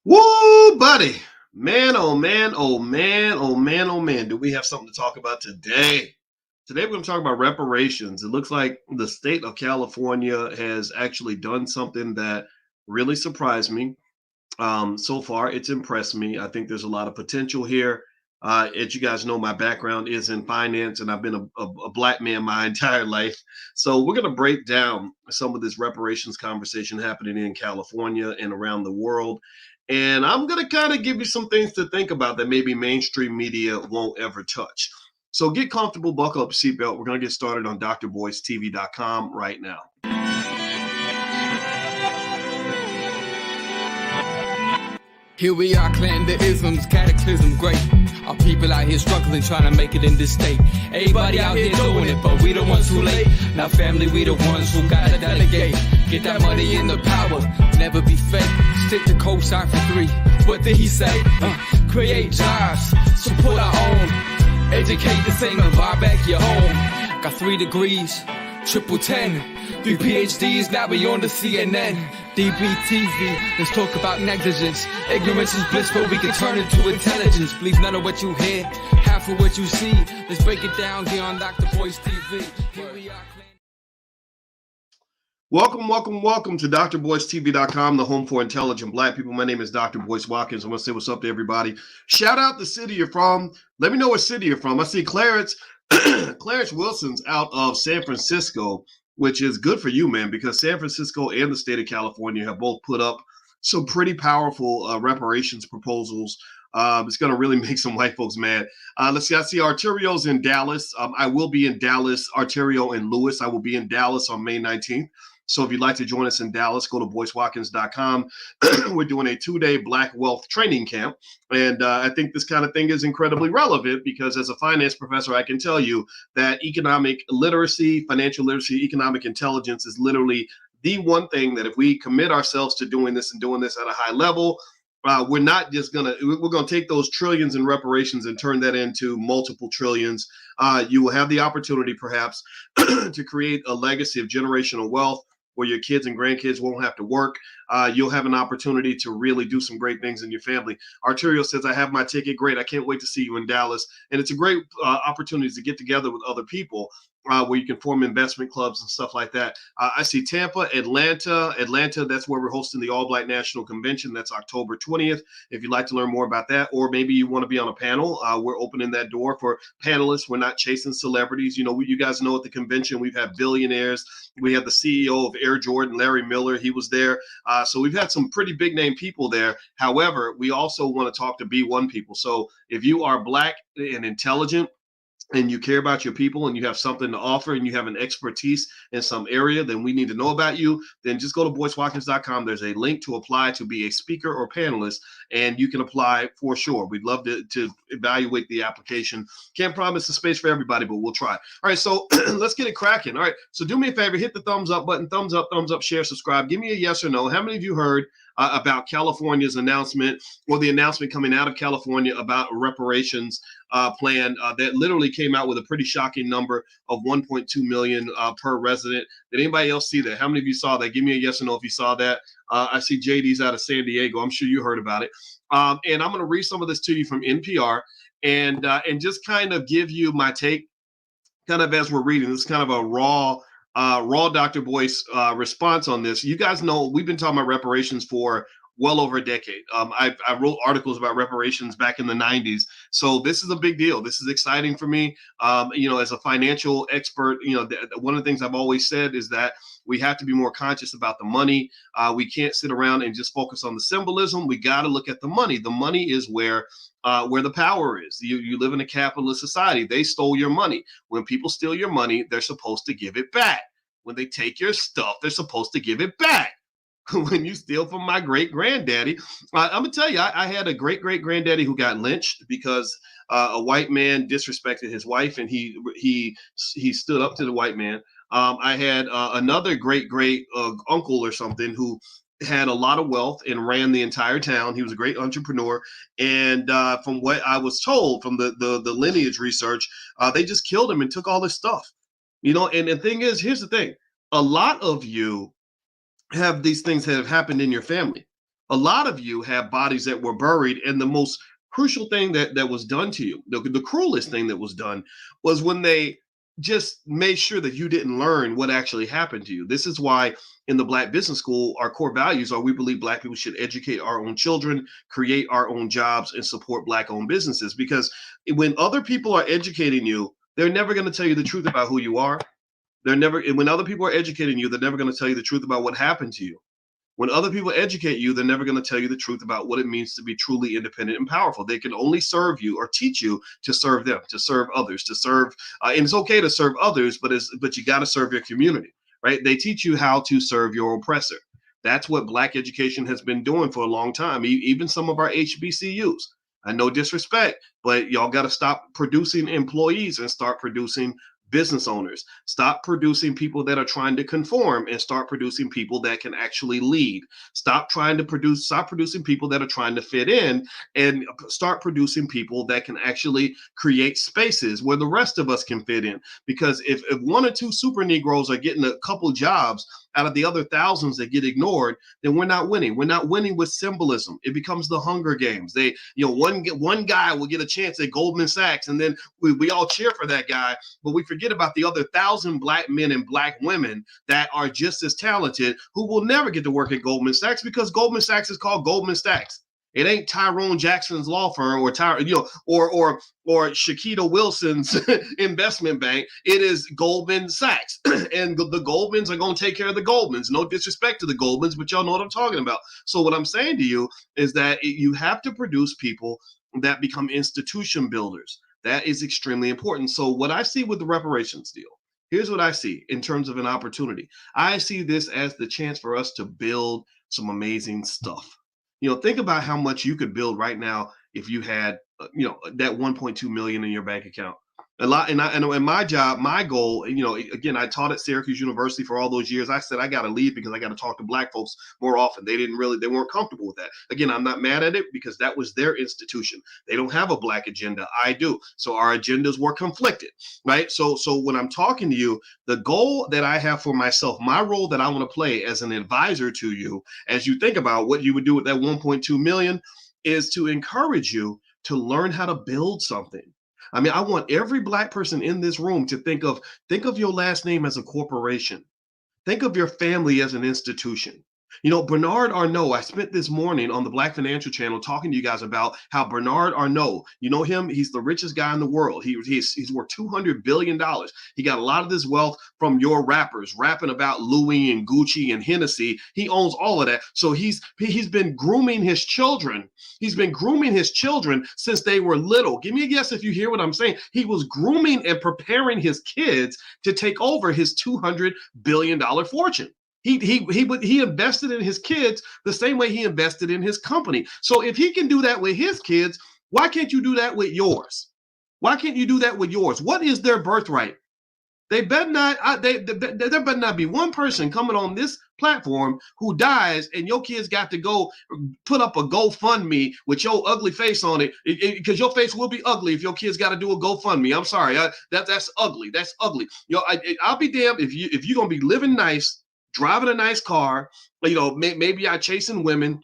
Woo, buddy. Man, oh man, oh man, oh man, oh man. Do we have something to talk about today? Today we're going to talk about reparations. It looks like the state of California has actually done something that really surprised me. So far, it's impressed me. I think there's a lot of potential here. As you guys know, my background is in finance, and I've been a black man my entire life. So we're going to break down some of this reparations conversation happening in California and around the world. And I'm going to kind of give you some things to think about that maybe mainstream media won't ever touch. So get comfortable, buckle up your seatbelt. We're going to get started on drboycetv.com right now. Here we are, clan the isms, cataclysm, great. Our people out here struggling, trying to make it in this state. Everybody out here doing it, but we the ones who late. Now family, we the ones who gotta delegate. Get that money in the power, never be fake. Stick to cosign for 3. What did he say? Create jobs, support our own. Educate the same and buy back your home. Got 3 degrees, triple 10. 3 PhDs, now we on the CNN. DBTV, let's talk about negligence. Ignorance is bliss, but we can turn it to intelligence. Believe none of what you hear, half of what you see. Let's break it down here on Dr. Boyce TV. Here we are. Welcome to drboycetv.com, the home for intelligent black people. My name is Dr. Boyce Watkins. I want to say what's up to everybody. Shout out the city you're from. Let me know what city you're from. I see Clarence Wilson's out of San Francisco, which is good for you, man, because San Francisco and the state of California have both put up some pretty powerful reparations proposals. It's going to really make some white folks mad. Let's see. I see Arterio's in Dallas. I will be in Dallas. Arterio and Lewis. I will be in Dallas on May 19th. So if you'd like to join us in Dallas, go to boycewatkins.com. We're doing a 2-day Black Wealth training camp. And I think this kind of thing is incredibly relevant because as a finance professor, I can tell you that economic literacy, financial literacy, economic intelligence is literally the one thing that if we commit ourselves to doing this and doing this at a high level, we're not just we're going to take those trillions in reparations and turn that into multiple trillions. You will have the opportunity perhaps to create a legacy of generational wealth where your kids and grandkids won't have to work. You'll have an opportunity to really do some great things in your family. Arterio says, I have my ticket. Great. I can't wait to see you in Dallas. And it's a great opportunity to get together with other people where you can form investment clubs and stuff like that. I see Tampa, Atlanta, that's where we're hosting the All Black National Convention. That's October 20th. If you'd like to learn more about that, or maybe you want to be on a panel, we're opening that door for panelists. We're not chasing celebrities. You know, you guys know at the convention, we've had billionaires. We had the CEO of Air Jordan, Larry Miller. He was there. So we've had some pretty big name people there. However, we also want to talk to B1 people. So if you are black and intelligent, and you care about your people and you have something to offer and you have an expertise in some area, then we need to know about you. Then just go to boycewatkins.com. There's a link to apply to be a speaker or panelist, and you can apply for sure. We'd love to evaluate the application. Can't promise the space for everybody, but we'll try. All right, so let's get it cracking. All right, so do me a favor, hit the thumbs up button, thumbs up, share, subscribe. Give me a yes or no. How many of you heard about California's announcement or the announcement coming out of California about reparations plan that literally came out with a pretty shocking number of 1.2 million per resident? Did anybody else see that? How many of you saw that? Give me a yes or no if you saw that. I see JD's out of San Diego. I'm sure you heard about it. And I'm going to read some of this to you from NPR and just kind of give you my take kind of as we're reading. This is kind of a raw Dr. Boyce response on this. You guys know we've been talking about reparations for well over a decade. I wrote articles about reparations back in the 90s. So this is a big deal. This is exciting for me. As a financial expert, one of the things I've always said is that we have to be more conscious about the money. We can't sit around and just focus on the symbolism. We got to look at the money. The money is where the power is. You live in a capitalist society. They stole your money. When people steal your money, they're supposed to give it back. When they take your stuff, they're supposed to give it back. When you steal from my great granddaddy, I'm gonna tell you, I had a great granddaddy who got lynched because a white man disrespected his wife, and he stood up to the white man. I had another great uncle or something who had a lot of wealth and ran the entire town. He was a great entrepreneur, and from what I was told from the lineage research, they just killed him and took all his stuff. And the thing is, here's the thing: a lot of you have these things that have happened in your family. A lot of you have bodies that were buried, and the most crucial thing that was done to you, the cruelest thing that was done, was when they just made sure that you didn't learn what actually happened to you. This is why in the Black Business School, our core values are we believe Black people should educate our own children, create our own jobs, and support Black-owned businesses. Because when other people are educating you, they're never going to tell you the truth about who you are. When other people are educating you, they're never going to tell you the truth about what happened to you. When other people educate you, they're never going to tell you the truth about what it means to be truly independent and powerful. They can only serve you or teach you to serve them, to serve others, to serve. And it's okay to serve others, but you got to serve your community, right? They teach you how to serve your oppressor. That's what Black education has been doing for a long time. Even some of our HBCUs. No disrespect, but y'all got to stop producing employees and start producing business owners. Stop producing people that are trying to conform and start producing people that can actually lead. Stop producing people that are trying to fit in and start producing people that can actually create spaces where the rest of us can fit in. Because if one or two super Negroes are getting a couple jobs out of the other thousands that get ignored, then we're not winning. We're not winning with symbolism. It becomes the Hunger Games. One guy will get a chance at Goldman Sachs, and then we all cheer for that guy, but we forget about the other 1,000 Black men and Black women that are just as talented who will never get to work at Goldman Sachs because Goldman Sachs is called Goldman Sachs. It ain't Tyrone Jackson's law firm or Shakita Wilson's investment bank. It is Goldman Sachs, and the Goldmans are going to take care of the Goldmans. No disrespect to the Goldmans, but y'all know what I'm talking about. So what I'm saying to you is that you have to produce people that become institution builders. That is extremely important. So what I see with the reparations deal, here's what I see in terms of an opportunity. I see this as the chance for us to build some amazing stuff. Think about how much you could build right now if you had, that 1.2 million in your bank account. A lot. And in my job, my goal, again, I taught at Syracuse University for all those years. I said, I got to leave because I got to talk to Black folks more often. They weren't comfortable with that. Again, I'm not mad at it because that was their institution. They don't have a Black agenda. I do. So our agendas were conflicted, right? So when I'm talking to you, the goal that I have for myself, my role that I want to play as an advisor to you, as you think about what you would do with that 1.2 million, is to encourage you to learn how to build something. I mean, I want every Black person in this room to think of your last name as a corporation. Think of your family as an institution. Bernard Arnault, I spent this morning on the Black Financial Channel talking to you guys about how Bernard Arnault, you know him, he's the richest guy in the world. He's worth $200 billion. He got a lot of this wealth from your rappers, rapping about Louis and Gucci and Hennessy. He owns all of that. So he's been grooming his children. He's been grooming his children since they were little. Give me a guess if you hear what I'm saying. He was grooming and preparing his kids to take over his $200 billion fortune. He invested in his kids the same way he invested in his company. So if he can do that with his kids, why can't you do that with yours? Why can't you do that with yours? What is their birthright? They better not. There better not be one person coming on this platform who dies, and your kids got to go put up a GoFundMe with your ugly face on it, because your face will be ugly if your kids got to do a GoFundMe. I'm sorry, that's ugly. That's ugly. I'll be damned if you're gonna be living nice, driving a nice car, maybe you're chasing women,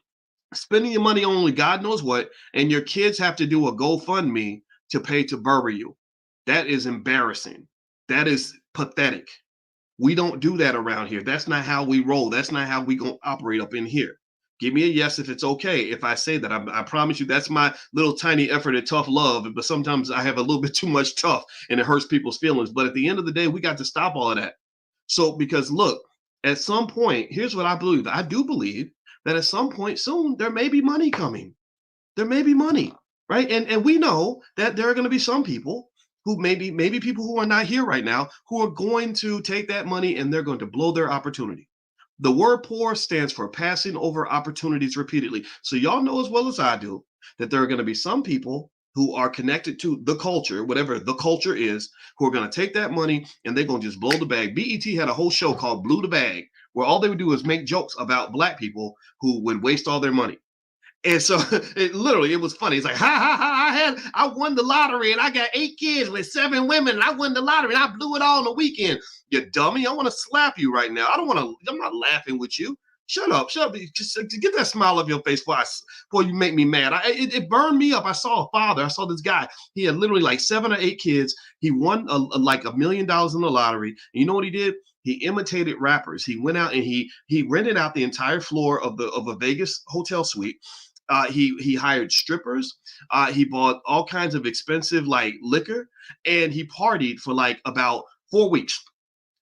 spending your money on only God knows what, and your kids have to do a GoFundMe to pay to bury you. That is embarrassing. That is pathetic. We don't do that around here. That's not how we roll. That's not how we gonna operate up in here. Give me a yes if it's okay if I say that. I promise you that's my little tiny effort at tough love, but sometimes I have a little bit too much tough and it hurts people's feelings. But at the end of the day, we got to stop all of that. So, because look, at some point, here's what I believe. I do believe that at some point soon, there may be money coming. There may be money, right? And we know that there are going to be some people who maybe people who are not here right now who are going to take that money and they're going to blow their opportunity. The word poor stands for passing over opportunities repeatedly. So y'all know as well as I do that there are going to be some people who are connected to the culture, whatever the culture is, who are going to take that money and they're going to just blow the bag. BET had a whole show called Blew the Bag, where all they would do is make jokes about Black people who would waste all their money. And so it was funny. It's like, I won the lottery and I got 8 kids with 7 women and I won the lottery and I blew it all on the weekend. You dummy, I want to slap you right now. I'm not laughing with you. Shut up. Just get that smile off your face before you make me mad. It burned me up. I saw a father. I saw this guy. He had literally like 7 or 8 kids. He won like $1 million in the lottery. And you know what he did? He imitated rappers. He went out and he rented out the entire floor of a Vegas hotel suite. He hired strippers. He bought all kinds of expensive like liquor, and he partied for like about 4 weeks.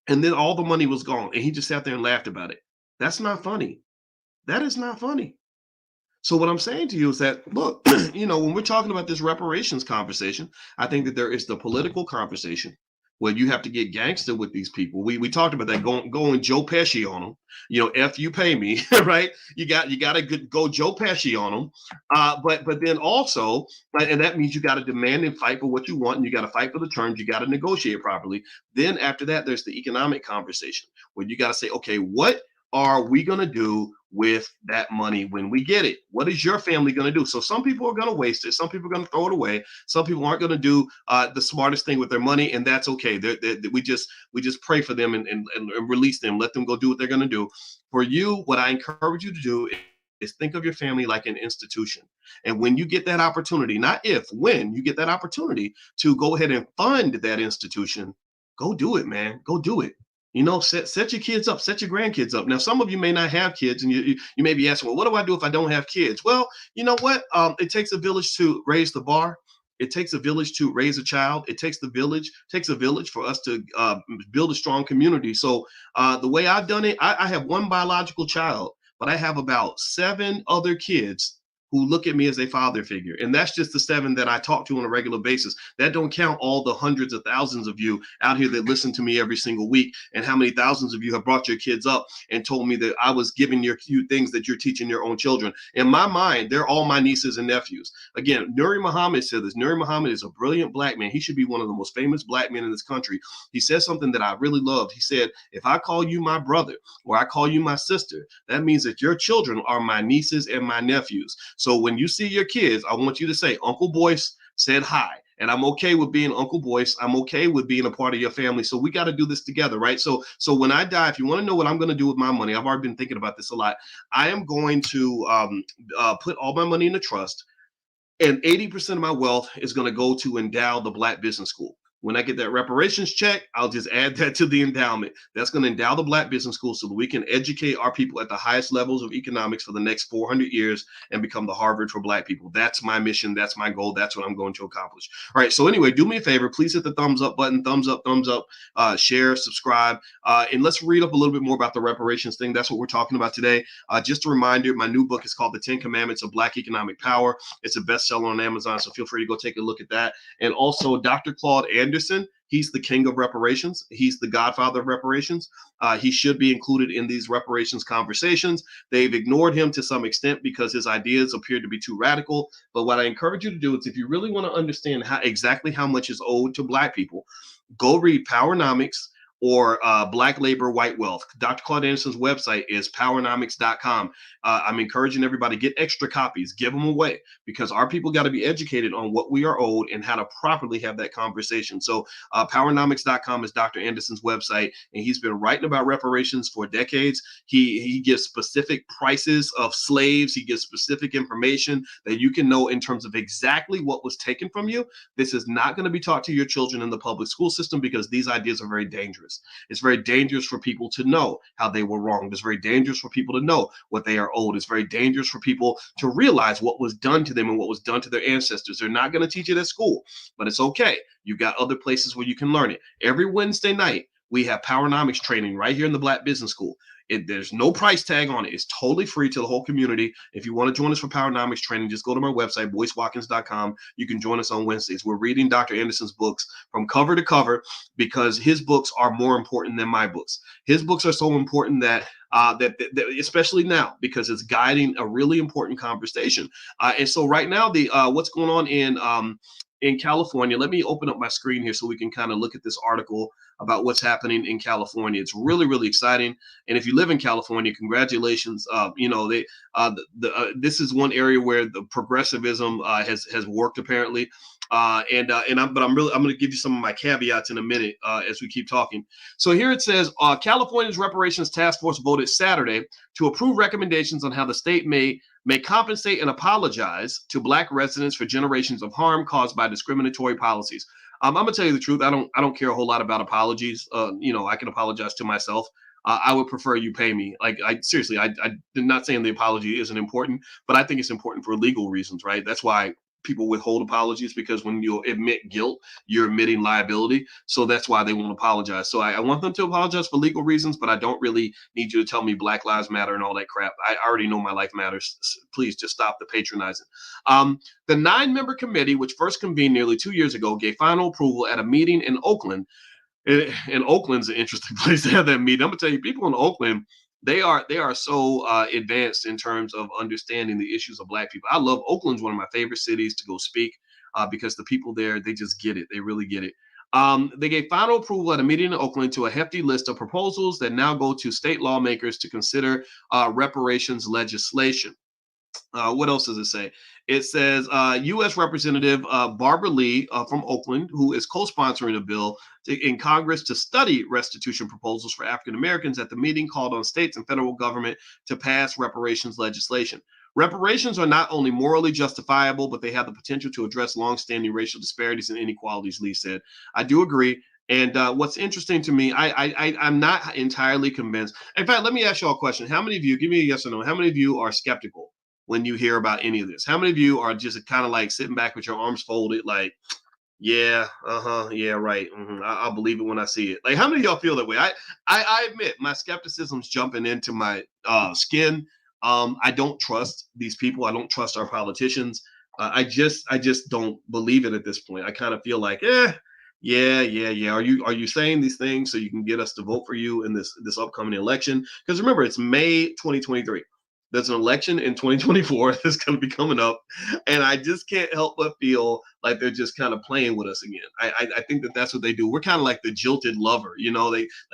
And then all the money was gone, and he just sat there and laughed about it. That's not funny. That is not funny. So what I'm saying to you is that, look, when we're talking about this reparations conversation, I think that there is the political conversation where you have to get gangster with these people. We talked about that, going Joe Pesci on them. F you pay me, right? You got to go Joe Pesci on them. But then also, and that means you got to demand and fight for what you want, and you got to fight for the terms. You got to negotiate properly. Then after that, there's the economic conversation where you got to say, okay, what are we going to do with that money when we get it? What is your family going to do? So some people are going to waste it. Some people are going to throw it away. Some people aren't going to do the smartest thing with their money, and that's okay. We just pray for them and release them. Let them go do what they're going to do. For you, what I encourage you to do is think of your family like an institution. And when you get that opportunity, not if, when you get that opportunity to go ahead and fund that institution, go do it, man. Go do it. Set your kids up, set your grandkids up. Now, some of you may not have kids, and you may be asking, well, what do I do if I don't have kids? Well, you know what? It takes a village to raise the bar. It takes a village to raise a child. It takes a village for us to build a strong community. So the way I've done it, I have one biological child, but I have about 7 other kids who look at me as a father figure. And that's just the 7 that I talk to on a regular basis. That don't count all the hundreds of thousands of you out here that listen to me every single week, and how many thousands of you have brought your kids up and told me that I was giving you things that you're teaching your own children. In my mind, they're all my nieces and nephews. Again, Nuri Muhammad said this. Nuri Muhammad is a brilliant Black man. He should be one of the most famous Black men in this country. He said something that I really loved. He said, if I call you my brother or I call you my sister, that means that your children are my nieces and my nephews. So when you see your kids, I want you to say, Uncle Boyce said hi. And I'm okay with being Uncle Boyce. I'm okay with being a part of your family. So we got to do this together, right? So when I die, if you want to know what I'm going to do with my money, I've already been thinking about this a lot. I am going to put all my money in a trust, and 80% of my wealth is going to go to endow the Black Business School. When I get that reparations check, I'll just add that to the endowment. That's going to endow the Black Business School so that we can educate our people at the highest levels of economics for the next 400 years and become the Harvard for Black people. That's my mission. That's my goal. That's what I'm going to accomplish. All right. So anyway, do me a favor. Please hit the thumbs up button. Thumbs up, share, subscribe. And let's read up a little bit more about the reparations thing. That's what we're talking about today. Just a reminder, my new book is called The 10 Commandments of Black Economic Power. It's a bestseller on Amazon, so feel free to go take a look at that. And also Dr. Claude Anderson. He's the king of reparations. He's the godfather of reparations. He should be included in these reparations conversations. They've ignored him to some extent because his ideas appear to be too radical. But what I encourage you to do is, if you really want to understand exactly how much is owed to Black people, go read Powernomics or Black Labor, White Wealth. Dr. Claude Anderson's website is powernomics.com. I'm encouraging everybody, get extra copies, give them away, because our people got to be educated on what we are owed and how to properly have that conversation. So powernomics.com is Dr. Anderson's website, and he's been writing about reparations for decades. He gives specific prices of slaves. He gives specific information that you can know in terms of exactly what was taken from you. This is not going to be taught to your children in the public school system because these ideas are very dangerous. It's very dangerous for people to know how they were wronged. It's very dangerous for people to know what they are owed. It's very dangerous for people to realize what was done to them and what was done to their ancestors. They're not going to teach it at school, but it's okay. You've got other places where you can learn it. Every Wednesday night, we have Powernomics training right here in the Black Business School. There's no price tag on it. It's totally free to the whole community. If you want to join us for Powernomics training, just go to my website, boycewatkins.com. You can join us on Wednesdays. We're reading Dr. Anderson's books from cover to cover because his books are more important than my books. His books are so important that especially now, because it's guiding a really important conversation. And so right now, what's going on in California, let me open up my screen here so we can kind of look at this article about what's happening in California. It's really, really exciting. And if you live in California, congratulations. This is one area where the progressivism has worked, apparently. I'm going to give you some of my caveats in a minute as we keep talking. So here it says, California's Reparations Task Force voted Saturday to approve recommendations on how the state may compensate and apologize to Black residents for generations of harm caused by discriminatory policies. I'm gonna tell you the truth. I don't care a whole lot about apologies. I can apologize to myself. I would prefer you pay me. Seriously, I'm not saying the apology isn't important, but I think it's important for legal reasons, right? That's why people withhold apologies, because when you admit guilt, you're admitting liability. So that's why they won't apologize. So I want them to apologize for legal reasons, but I don't really need you to tell me Black Lives Matter and all that crap. I already know my life matters. Please just stop the patronizing. The 9-member committee, which first convened nearly 2 years ago, gave final approval at a meeting in Oakland. And Oakland's an interesting place to have that meeting. I'm gonna tell you, people in Oakland, they are so advanced in terms of understanding the issues of Black people. I love Oakland's one of my favorite cities to go speak because the people there, they just get it. They really get it. They gave final approval at a meeting in Oakland to a hefty list of proposals that now go to state lawmakers to consider reparations legislation. What else does it say? It says U.S. Representative Barbara Lee from Oakland, who is co-sponsoring a bill in Congress to study restitution proposals for African Americans, at the meeting called on states and federal government to pass reparations legislation. Reparations are not only morally justifiable, but they have the potential to address longstanding racial disparities and inequalities, Lee said. I do agree. And what's interesting to me, I'm not entirely convinced. In fact, let me ask you all a question. How many of you, give me a yes or no, how many of you are skeptical when you hear about any of this? How many of you are just kind of like sitting back with your arms folded, like, yeah, yeah, right. I'll believe it when I see it. Like, how many of y'all feel that way? I admit my skepticism's jumping into my skin. I don't trust these people. I don't trust our politicians. I just don't believe it at this point. I kind of feel like, yeah. Are you saying these things so you can get us to vote for you in this upcoming election? Because remember, it's May 2023. There's an election in 2024 that's going to be coming up, and I just can't help but feel like they're just kind of playing with us again. I think that's what they do. We're kind of like the jilted lover,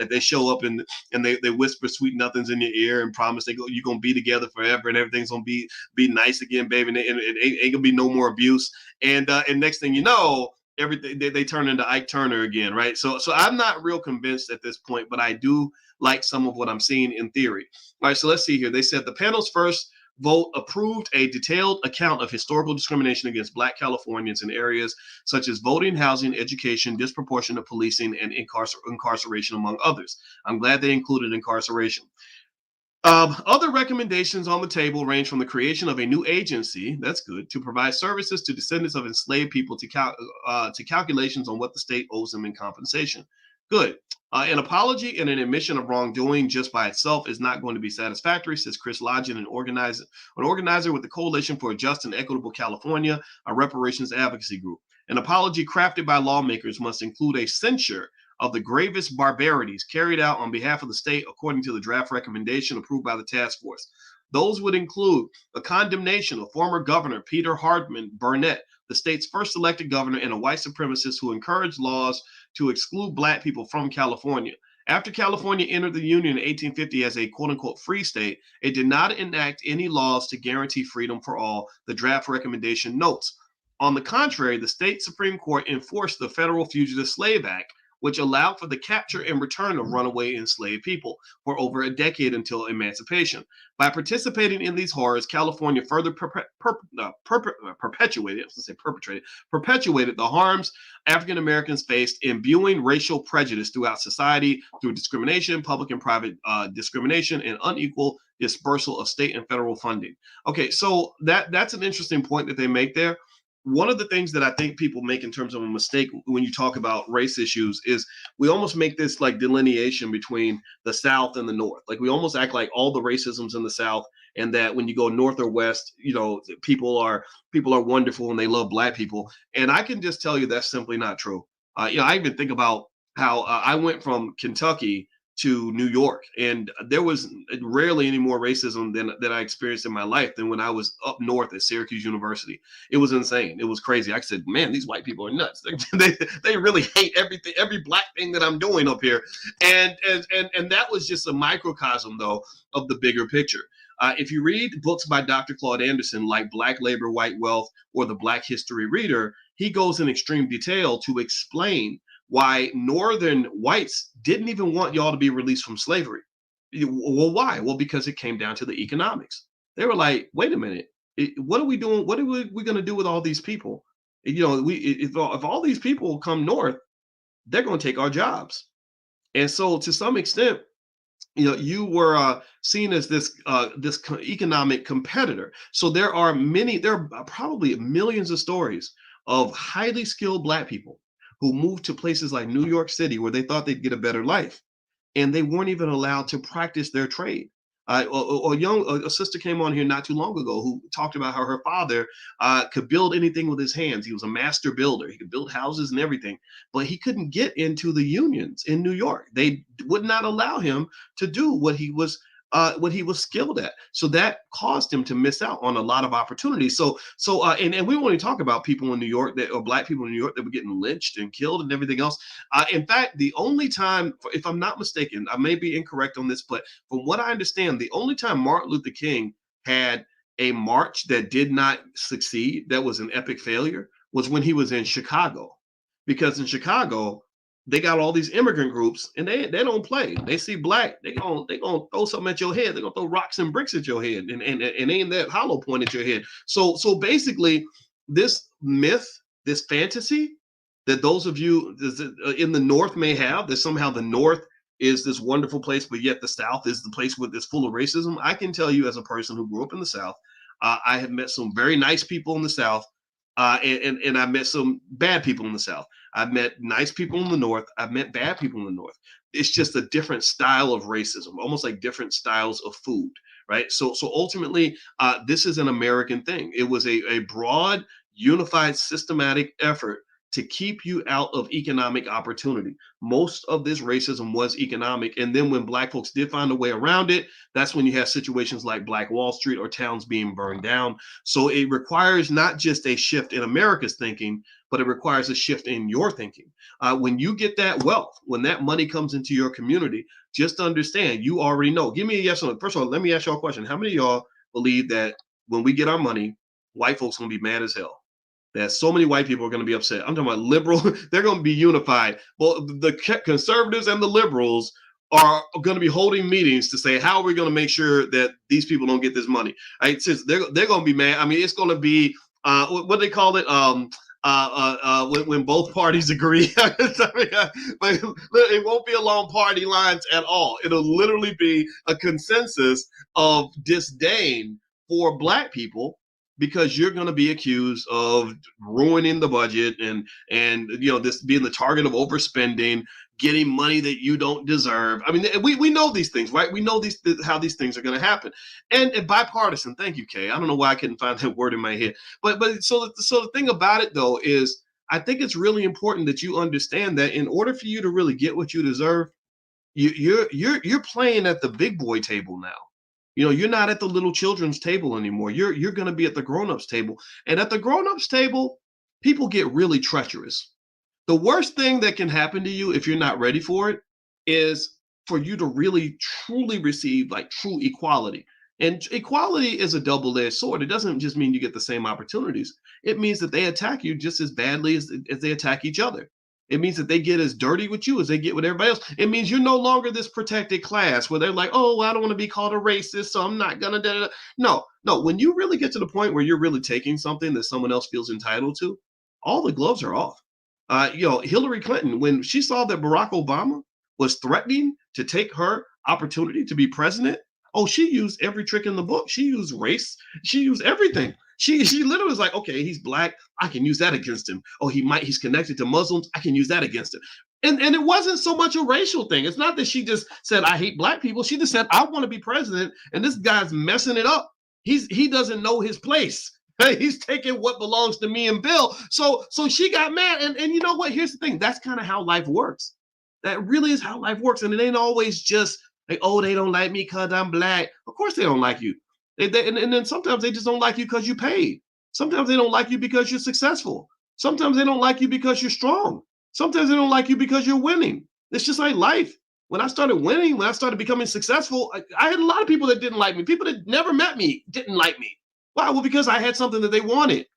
they show up and they whisper sweet nothings in your ear and promise you're gonna be together forever and everything's gonna be nice again, baby, and it ain't gonna be no more abuse. And next thing you know, everything they turn into Ike Turner again, right? So I'm not real convinced at this point, but I do like some of what I'm seeing in theory. All right, so let's see here. They said the panel's first vote approved a detailed account of historical discrimination against Black Californians in areas such as voting, housing, education, disproportionate policing, and incarceration, among others. I'm glad they included incarceration. Other recommendations on the table range from the creation of a new agency, that's good, to provide services to descendants of enslaved people to calculations on what the state owes them in compensation. Good. An apology and an admission of wrongdoing just by itself is not going to be satisfactory, says Chris Lodgen, an organizer with the Coalition for a Just and Equitable California, a reparations advocacy group. An apology crafted by lawmakers must include a censure of the gravest barbarities carried out on behalf of the state, according to the draft recommendation approved by the task force. Those would include a condemnation of former Governor Peter Hardman Burnett, the state's first elected governor and a white supremacist who encouraged laws to exclude Black people from California. After California entered the Union in 1850 as a quote-unquote free state, it did not enact any laws to guarantee freedom for all, the draft recommendation notes. On the contrary, the state Supreme Court enforced the Federal Fugitive Slave Act, which allowed for the capture and return of runaway enslaved people for over a decade until emancipation. By participating in these horrors, California further perpetuated the harms African Americans faced, imbuing racial prejudice throughout society through discrimination, public and private discrimination, and unequal dispersal of state and federal funding. Okay, so that's an interesting point that they make there. One of the things that I think people make in terms of a mistake when you talk about race issues is we almost make this like delineation between the South and the North. Like we almost act like all the racism's in the South, and that when you go North or West, people are wonderful and they love Black people. And I can just tell you that's simply not true. I even think about how I went from Kentucky to New York, and there was rarely any more racism than I experienced in my life than when I was up north at Syracuse University. It was insane. It was crazy. I said, man, these white people are nuts. They really hate everything, every Black thing that I'm doing up here. And that was just a microcosm, though, of the bigger picture. If you read books by Dr. Claude Anderson, like Black Labor, White Wealth, or The Black History Reader, he goes in extreme detail to explain why Northern whites didn't even want y'all to be released from slavery. Well, why? Well, because it came down to the economics. They were like, wait a minute, what are we doing? What are we going to do with all these people? If all these people come north, they're going to take our jobs. And so to some extent, you were seen as this economic competitor. So there are probably millions of stories of highly skilled Black people who moved to places like New York City where they thought they'd get a better life, and they weren't even allowed to practice their trade. A sister came on here not too long ago who talked about how her father could build anything with his hands. He was a master builder. He could build houses and everything, but he couldn't get into the unions in New York. They would not allow him to do what he was skilled at. So that caused him to miss out on a lot of opportunities. And we want to talk about people in New York or Black people in New York that were getting lynched and killed and everything else. In fact, the only time, if I'm not mistaken, I may be incorrect on this, but from what I understand, the only time Martin Luther King had a march that did not succeed, that was an epic failure, was when he was in Chicago. Because in Chicago, they got all these immigrant groups, and they don't play. They see Black, they gonna throw something at your head. They're gonna throw rocks and bricks at your head, and aim that hollow point at your head. So basically, this myth, this fantasy that those of you in the North may have, that somehow the North is this wonderful place, but yet the South is the place that's full of racism. I can tell you, as a person who grew up in the South, I have met some very nice people in the South, and I met some bad people in the South. I've met nice people in the North. I've met bad people in the North. It's just a different style of racism, almost like different styles of food, right? So ultimately, this is an American thing. It was a broad, unified, systematic effort to keep you out of economic opportunity. Most of this racism was economic. And then when Black folks did find a way around it, that's when you have situations like Black Wall Street or towns being burned down. So it requires not just a shift in America's thinking, but it requires a shift in your thinking. When you get that wealth, when that money comes into your community, just understand, you already know. Give me a yes or no. First of all, let me ask y'all a question. How many of y'all believe that when we get our money, white folks are going to be mad as hell? That so many white people are going to be upset. I'm talking about liberal. They're going to be unified. Well, the conservatives and the liberals are going to be holding meetings to say, how are we going to make sure that these people don't get this money? Right? Since they're going to be mad. I mean, it's going to be what do they call it? When both parties agree. But it won't be along party lines at all. It'll literally be a consensus of disdain for Black people, because you're going to be accused of ruining the budget and this being the target of overspending, getting money that you don't deserve. I mean, we know these things, right? We know how these things are going to happen. And bipartisan. Thank you, Kay. I don't know why I couldn't find that word in my head. But so the thing about it, though, is I think it's really important that you understand that in order for you to really get what you deserve, you're playing at the big boy table now. You're not at the little children's table anymore. You're going to be at the grown-ups table. And at the grown-ups table, people get really treacherous. The worst thing that can happen to you if you're not ready for it is for you to really, truly receive like true equality. And equality is a double-edged sword. It doesn't just mean you get the same opportunities. It means that they attack you just as badly as they attack each other. It means that they get as dirty with you as they get with everybody else. It means you're no longer this protected class where they're like, oh, I don't want to be called a racist, so I'm not going to. No. When you really get to the point where you're really taking something that someone else feels entitled to, all the gloves are off. Hillary Clinton, when she saw that Barack Obama was threatening to take her opportunity to be president, she used every trick in the book. She used race. She used everything. She literally was like, okay, he's Black. I can use that against him. Oh, he's connected to Muslims. I can use that against him. And it wasn't so much a racial thing. It's not that she just said, I hate Black people. She just said, I want to be president. And this guy's messing it up. He doesn't know his place. He's taking what belongs to me and Bill. So she got mad. And you know what? Here's the thing. That's kind of how life works. That really is how life works. And it ain't always just like, oh, they don't like me because I'm Black. Of course they don't like you. And then sometimes they just don't like you because you paid. Sometimes they don't like you because you're successful. Sometimes they don't like you because you're strong. Sometimes they don't like you because you're winning. It's just like life. When I started winning, when I started becoming successful, I had a lot of people that didn't like me. People that never met me didn't like me. Why? Well, because I had something that they wanted.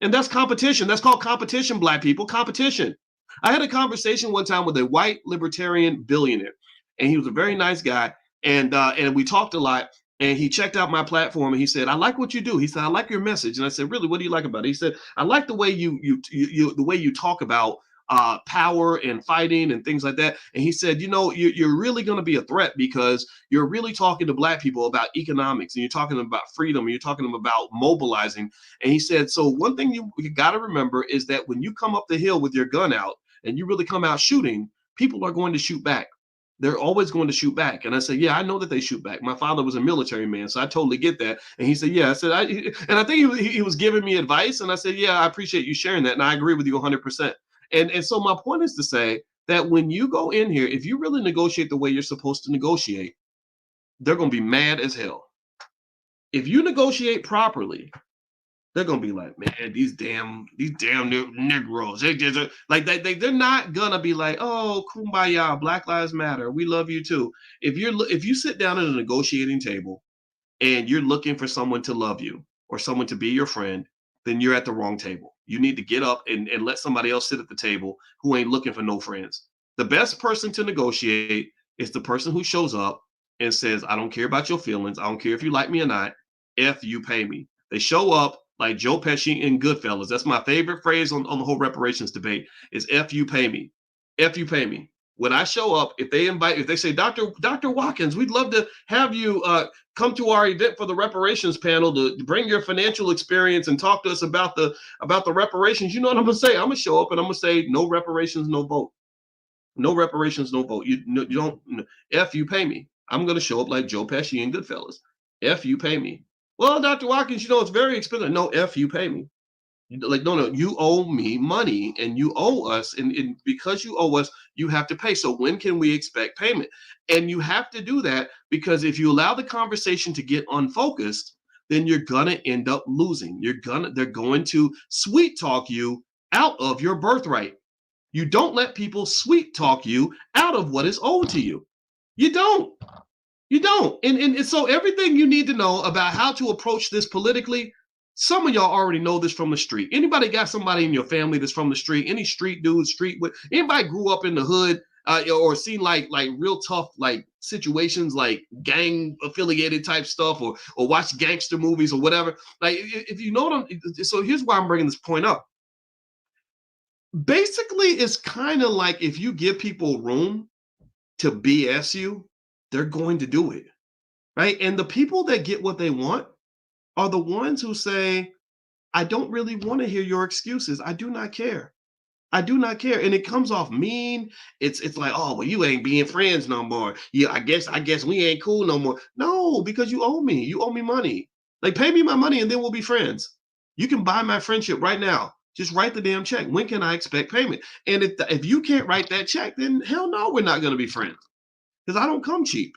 And that's competition. That's called competition, Black people, competition. I had a conversation one time with a white libertarian billionaire, and he was a very nice guy. And we talked a lot. And he checked out my platform and he said, "I like what you do." He said, "I like your message." And I said, "Really? What do you like about it?" He said, "I like the way the way you talk about power and fighting and things like that." And he said, "You're really going to be a threat because you're really talking to Black people about economics, and you're talking about freedom, and you're talking about mobilizing." And he said, "So one thing you got to remember is that when you come up the hill with your gun out and you really come out shooting, people are going to shoot back. They're always going to shoot back." And I said, "Yeah, I know that they shoot back. My father was a military man, so I totally get that." And he said, "Yeah." I said, and I think he was giving me advice. And I said, "Yeah, I appreciate you sharing that. And I agree with you 100%. And so my point is to say that when you go in here, if you really negotiate the way you're supposed to negotiate, they're going to be mad as hell. If you negotiate properly, they're gonna be like, "Man, these damn Negroes. They're not gonna be like, oh, kumbaya, Black Lives Matter. We love you too." If you sit down at a negotiating table and you're looking for someone to love you or someone to be your friend, then you're at the wrong table. You need to get up and let somebody else sit at the table who ain't looking for no friends. The best person to negotiate is the person who shows up and says, "I don't care about your feelings. I don't care if you like me or not. If you pay me." They show up like Joe Pesci in Goodfellas. That's my favorite phrase on the whole reparations debate is "if you pay me." If you pay me. When I show up, if they say, Dr. Watkins, we'd love to have you come to our event for the reparations panel to bring your financial experience and talk to us about the reparations. You know what I'm gonna say? I'm gonna show up and I'm gonna say, "No reparations, no vote. No reparations, no vote. You don't. If you pay me." I'm gonna show up like Joe Pesci in Goodfellas. If you pay me. "Well, Dr. Watkins, it's very expensive." "No, if you pay me." Like, no, you owe me money and you owe us. And because you owe us, you have to pay. So when can we expect payment? And you have to do that because if you allow the conversation to get unfocused, then you're going to end up losing. They're going to sweet talk you out of your birthright. You don't let people sweet talk you out of what is owed to you. You don't. You don't. And so everything you need to know about how to approach this politically, some of y'all already know this from the street. Anybody got somebody in your family that's from the street? Any street dudes, anybody grew up in the hood or seen like real tough like situations like gang affiliated type stuff or watch gangster movies or whatever? Like if you know what so here's why I'm bringing this point up. Basically, it's kind of like if you give people room to BS you, they're going to do it, right? And the people that get what they want are the ones who say, "I don't really want to hear your excuses. I do not care. I do not care." And it comes off mean. It's like, "Oh, well, you ain't being friends no more. Yeah, I guess we ain't cool no more." No, because you owe me. You owe me money. Like, pay me my money and then we'll be friends. You can buy my friendship right now. Just write the damn check. When can I expect payment? And if you can't write that check, then hell no, we're not going to be friends because I don't come cheap.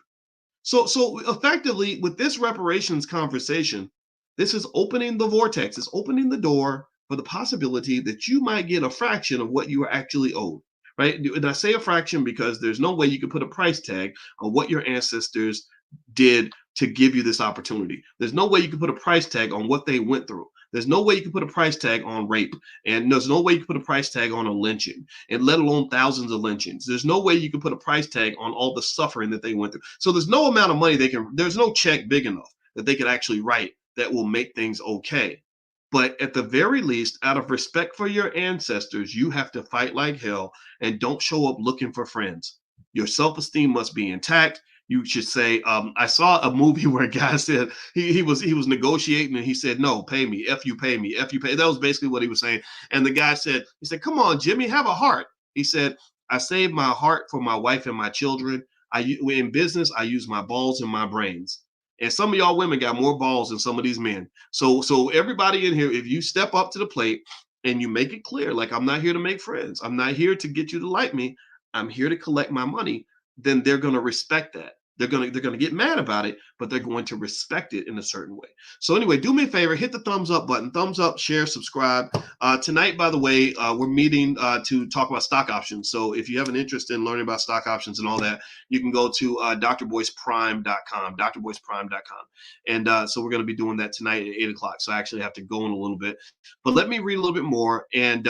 So effectively, with this reparations conversation, this is opening the vortex. It's opening the door for the possibility that you might get a fraction of what you are actually owed, right? And I say a fraction because there's no way you can put a price tag on what your ancestors did to give you this opportunity. There's no way you can put a price tag on what they went through. There's no way you can put a price tag on rape. And there's no way you can put a price tag on a lynching, and let alone thousands of lynchings. There's no way you can put a price tag on all the suffering that they went through. So there's no amount of money there's no check big enough that they could actually write that will make things okay. But at the very least, out of respect for your ancestors, you have to fight like hell and don't show up looking for friends. Your self-esteem must be intact. You should say, I saw a movie where a guy said he was negotiating and he said, "No, pay me. If you pay me, if you pay." That was basically what he was saying. And the guy said, "Come on, Jimmy, have a heart." He said, "I saved my heart for my wife and my children. In business, I use my balls and my brains." And some of y'all women got more balls than some of these men. So everybody in here, if you step up to the plate and you make it clear, like, "I'm not here to make friends. I'm not here to get you to like me. I'm here to collect my money," then they're going to respect that. They're gonna get mad about it, but they're going to respect it in a certain way. So anyway, do me a favor, hit the thumbs up button, thumbs up, share, subscribe. Tonight, by the way, we're meeting to talk about stock options. So if you have an interest in learning about stock options and all that, you can go to drboyceprime.com, drboyceprime.com. And so we're going to be doing that tonight at 8 o'clock. So I actually have to go in a little bit, but let me read a little bit more. And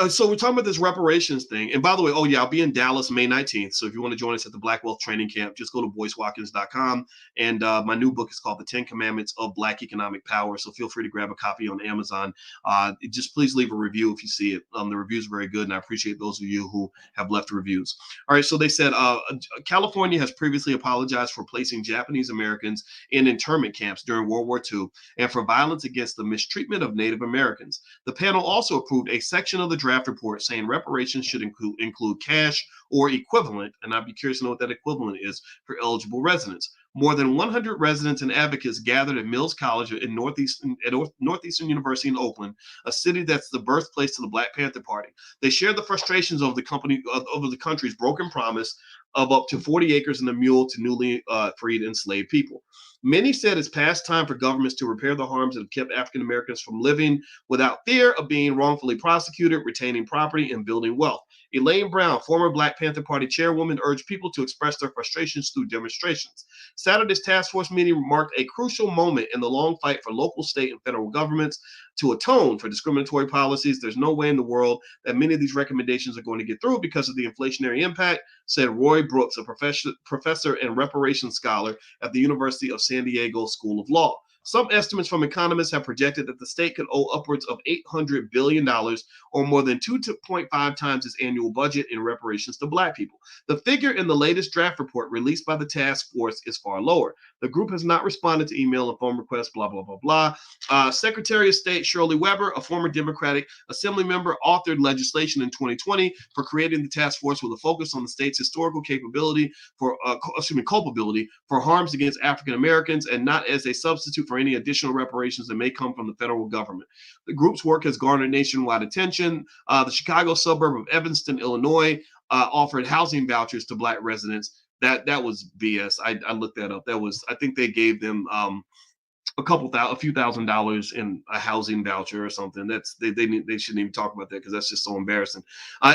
so we're talking about this reparations thing. And by the way, oh yeah, I'll be in Dallas May 19th. So if you want to join us at the Black Wealth Training Camp, just go to boycewatkins.com. And my new book is called The 10 Commandments of Black Economic Power. So feel free to grab a copy on Amazon. Just please leave a review if you see it. The reviews are very good, and I appreciate those of you who have left reviews. All right, so they said California has previously apologized for placing Japanese Americans in internment camps during World War II and for violence against the mistreatment of Native Americans. The panel also approved a section of the draft report saying reparations should include cash or equivalent, and I'd be curious to know what that equivalent is for eligible residents. More than 100 residents and advocates gathered at Mills College at Northeastern University in Oakland, a city that's the birthplace to the Black Panther Party. They shared the frustrations of the country's broken promise of up to 40 acres and a mule to newly freed enslaved people. Many said it's past time for governments to repair the harms that have kept African Americans from living without fear of being wrongfully prosecuted, retaining property, and building wealth. Elaine Brown, former Black Panther Party chairwoman, urged people to express their frustrations through demonstrations. Saturday's task force meeting marked a crucial moment in the long fight for local, state, and federal governments to atone for discriminatory policies. There's no way in the world that many of these recommendations are going to get through because of the inflationary impact, said Roy Brooks, a professor and reparations scholar at the University of San Diego School of Law. Some estimates from economists have projected that the state could owe upwards of $800 billion, or more than 2.5 times its annual budget, in reparations to Black people. The figure in the latest draft report released by the task force is far lower. The group has not responded to email and phone requests, blah, blah, blah, blah. Secretary of State Shirley Weber, a former Democratic Assembly member, authored legislation in 2020 for creating the task force with a focus on the state's historical culpability for harms against African Americans and not as a substitute for any additional reparations that may come from the federal government. The group's work has garnered nationwide attention. The Chicago suburb of Evanston, Illinois, offered housing vouchers to Black residents. That was BS. I looked that up. I think they gave them a few $1,000s in a housing voucher or something. They shouldn't even talk about that because that's just so embarrassing.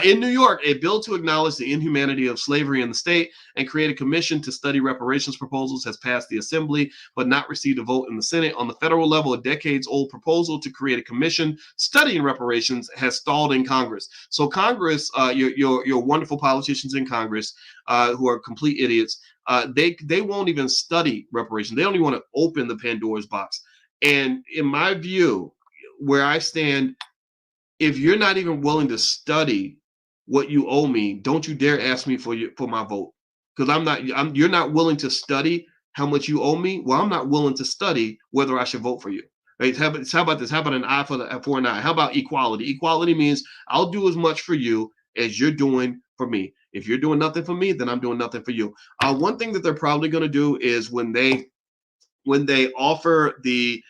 In New York, a bill to acknowledge the inhumanity of slavery in the state and create a commission to study reparations proposals has passed the Assembly, but not received a vote in the Senate. On the federal level, a decades-old proposal to create a commission studying reparations has stalled in Congress. So Congress, your wonderful politicians in Congress who are complete idiots, they won't even study reparations. They don't even want to open the Pandora's box. And in my view, where I stand, if you're not even willing to study what you owe me, don't you dare ask me for my vote. Because you're not willing to study how much you owe me. Well, I'm not willing to study whether I should vote for you. Right? How about this? How about an eye for an eye? How about equality? Equality means I'll do as much for you as you're doing for me. If you're doing nothing for me, then I'm doing nothing for you. One thing that they're probably going to do is when they offer the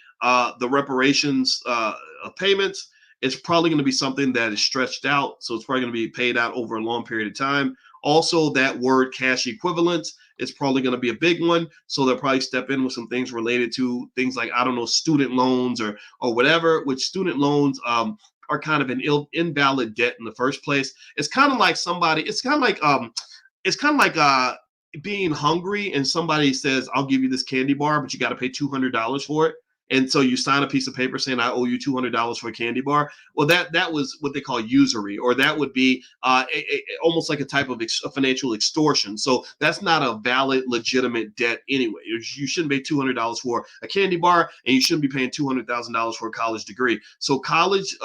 reparations payments, it's probably going to be something that is stretched out. So it's probably going to be paid out over a long period of time. Also, that word cash equivalents is probably going to be a big one. So they'll probably step in with some things related to things like, I don't know, student loans or whatever, which student loans are kind of an invalid debt in the first place. It's kind of like being hungry and somebody says, I'll give you this candy bar, but you got to pay $200 for it. And so you sign a piece of paper saying I owe you $200 for a candy bar. Well, that was what they call usury, or that would be almost like a type of financial extortion. So that's not a valid, legitimate debt anyway. You shouldn't pay $200 for a candy bar, and you shouldn't be paying $200,000 for a college degree. So college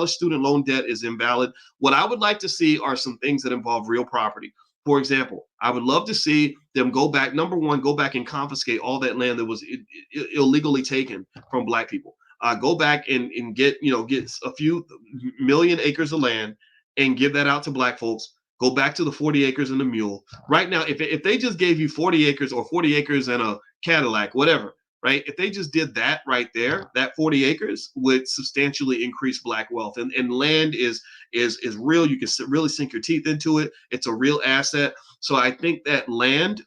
student loan debt is invalid. What I would like to see are some things that involve real property. For example, I would love to see them go back. Number one, go back and confiscate all that land that was illegally taken from Black people. Go back and get a few million acres of land and give that out to Black folks. Go back to the 40 acres and a mule. Right now, if they just gave you 40 acres or 40 acres and a Cadillac, whatever, right? If they just did that right there, that 40 acres would substantially increase Black wealth. And land is real. You can really sink your teeth into it. It's a real asset. So I think that land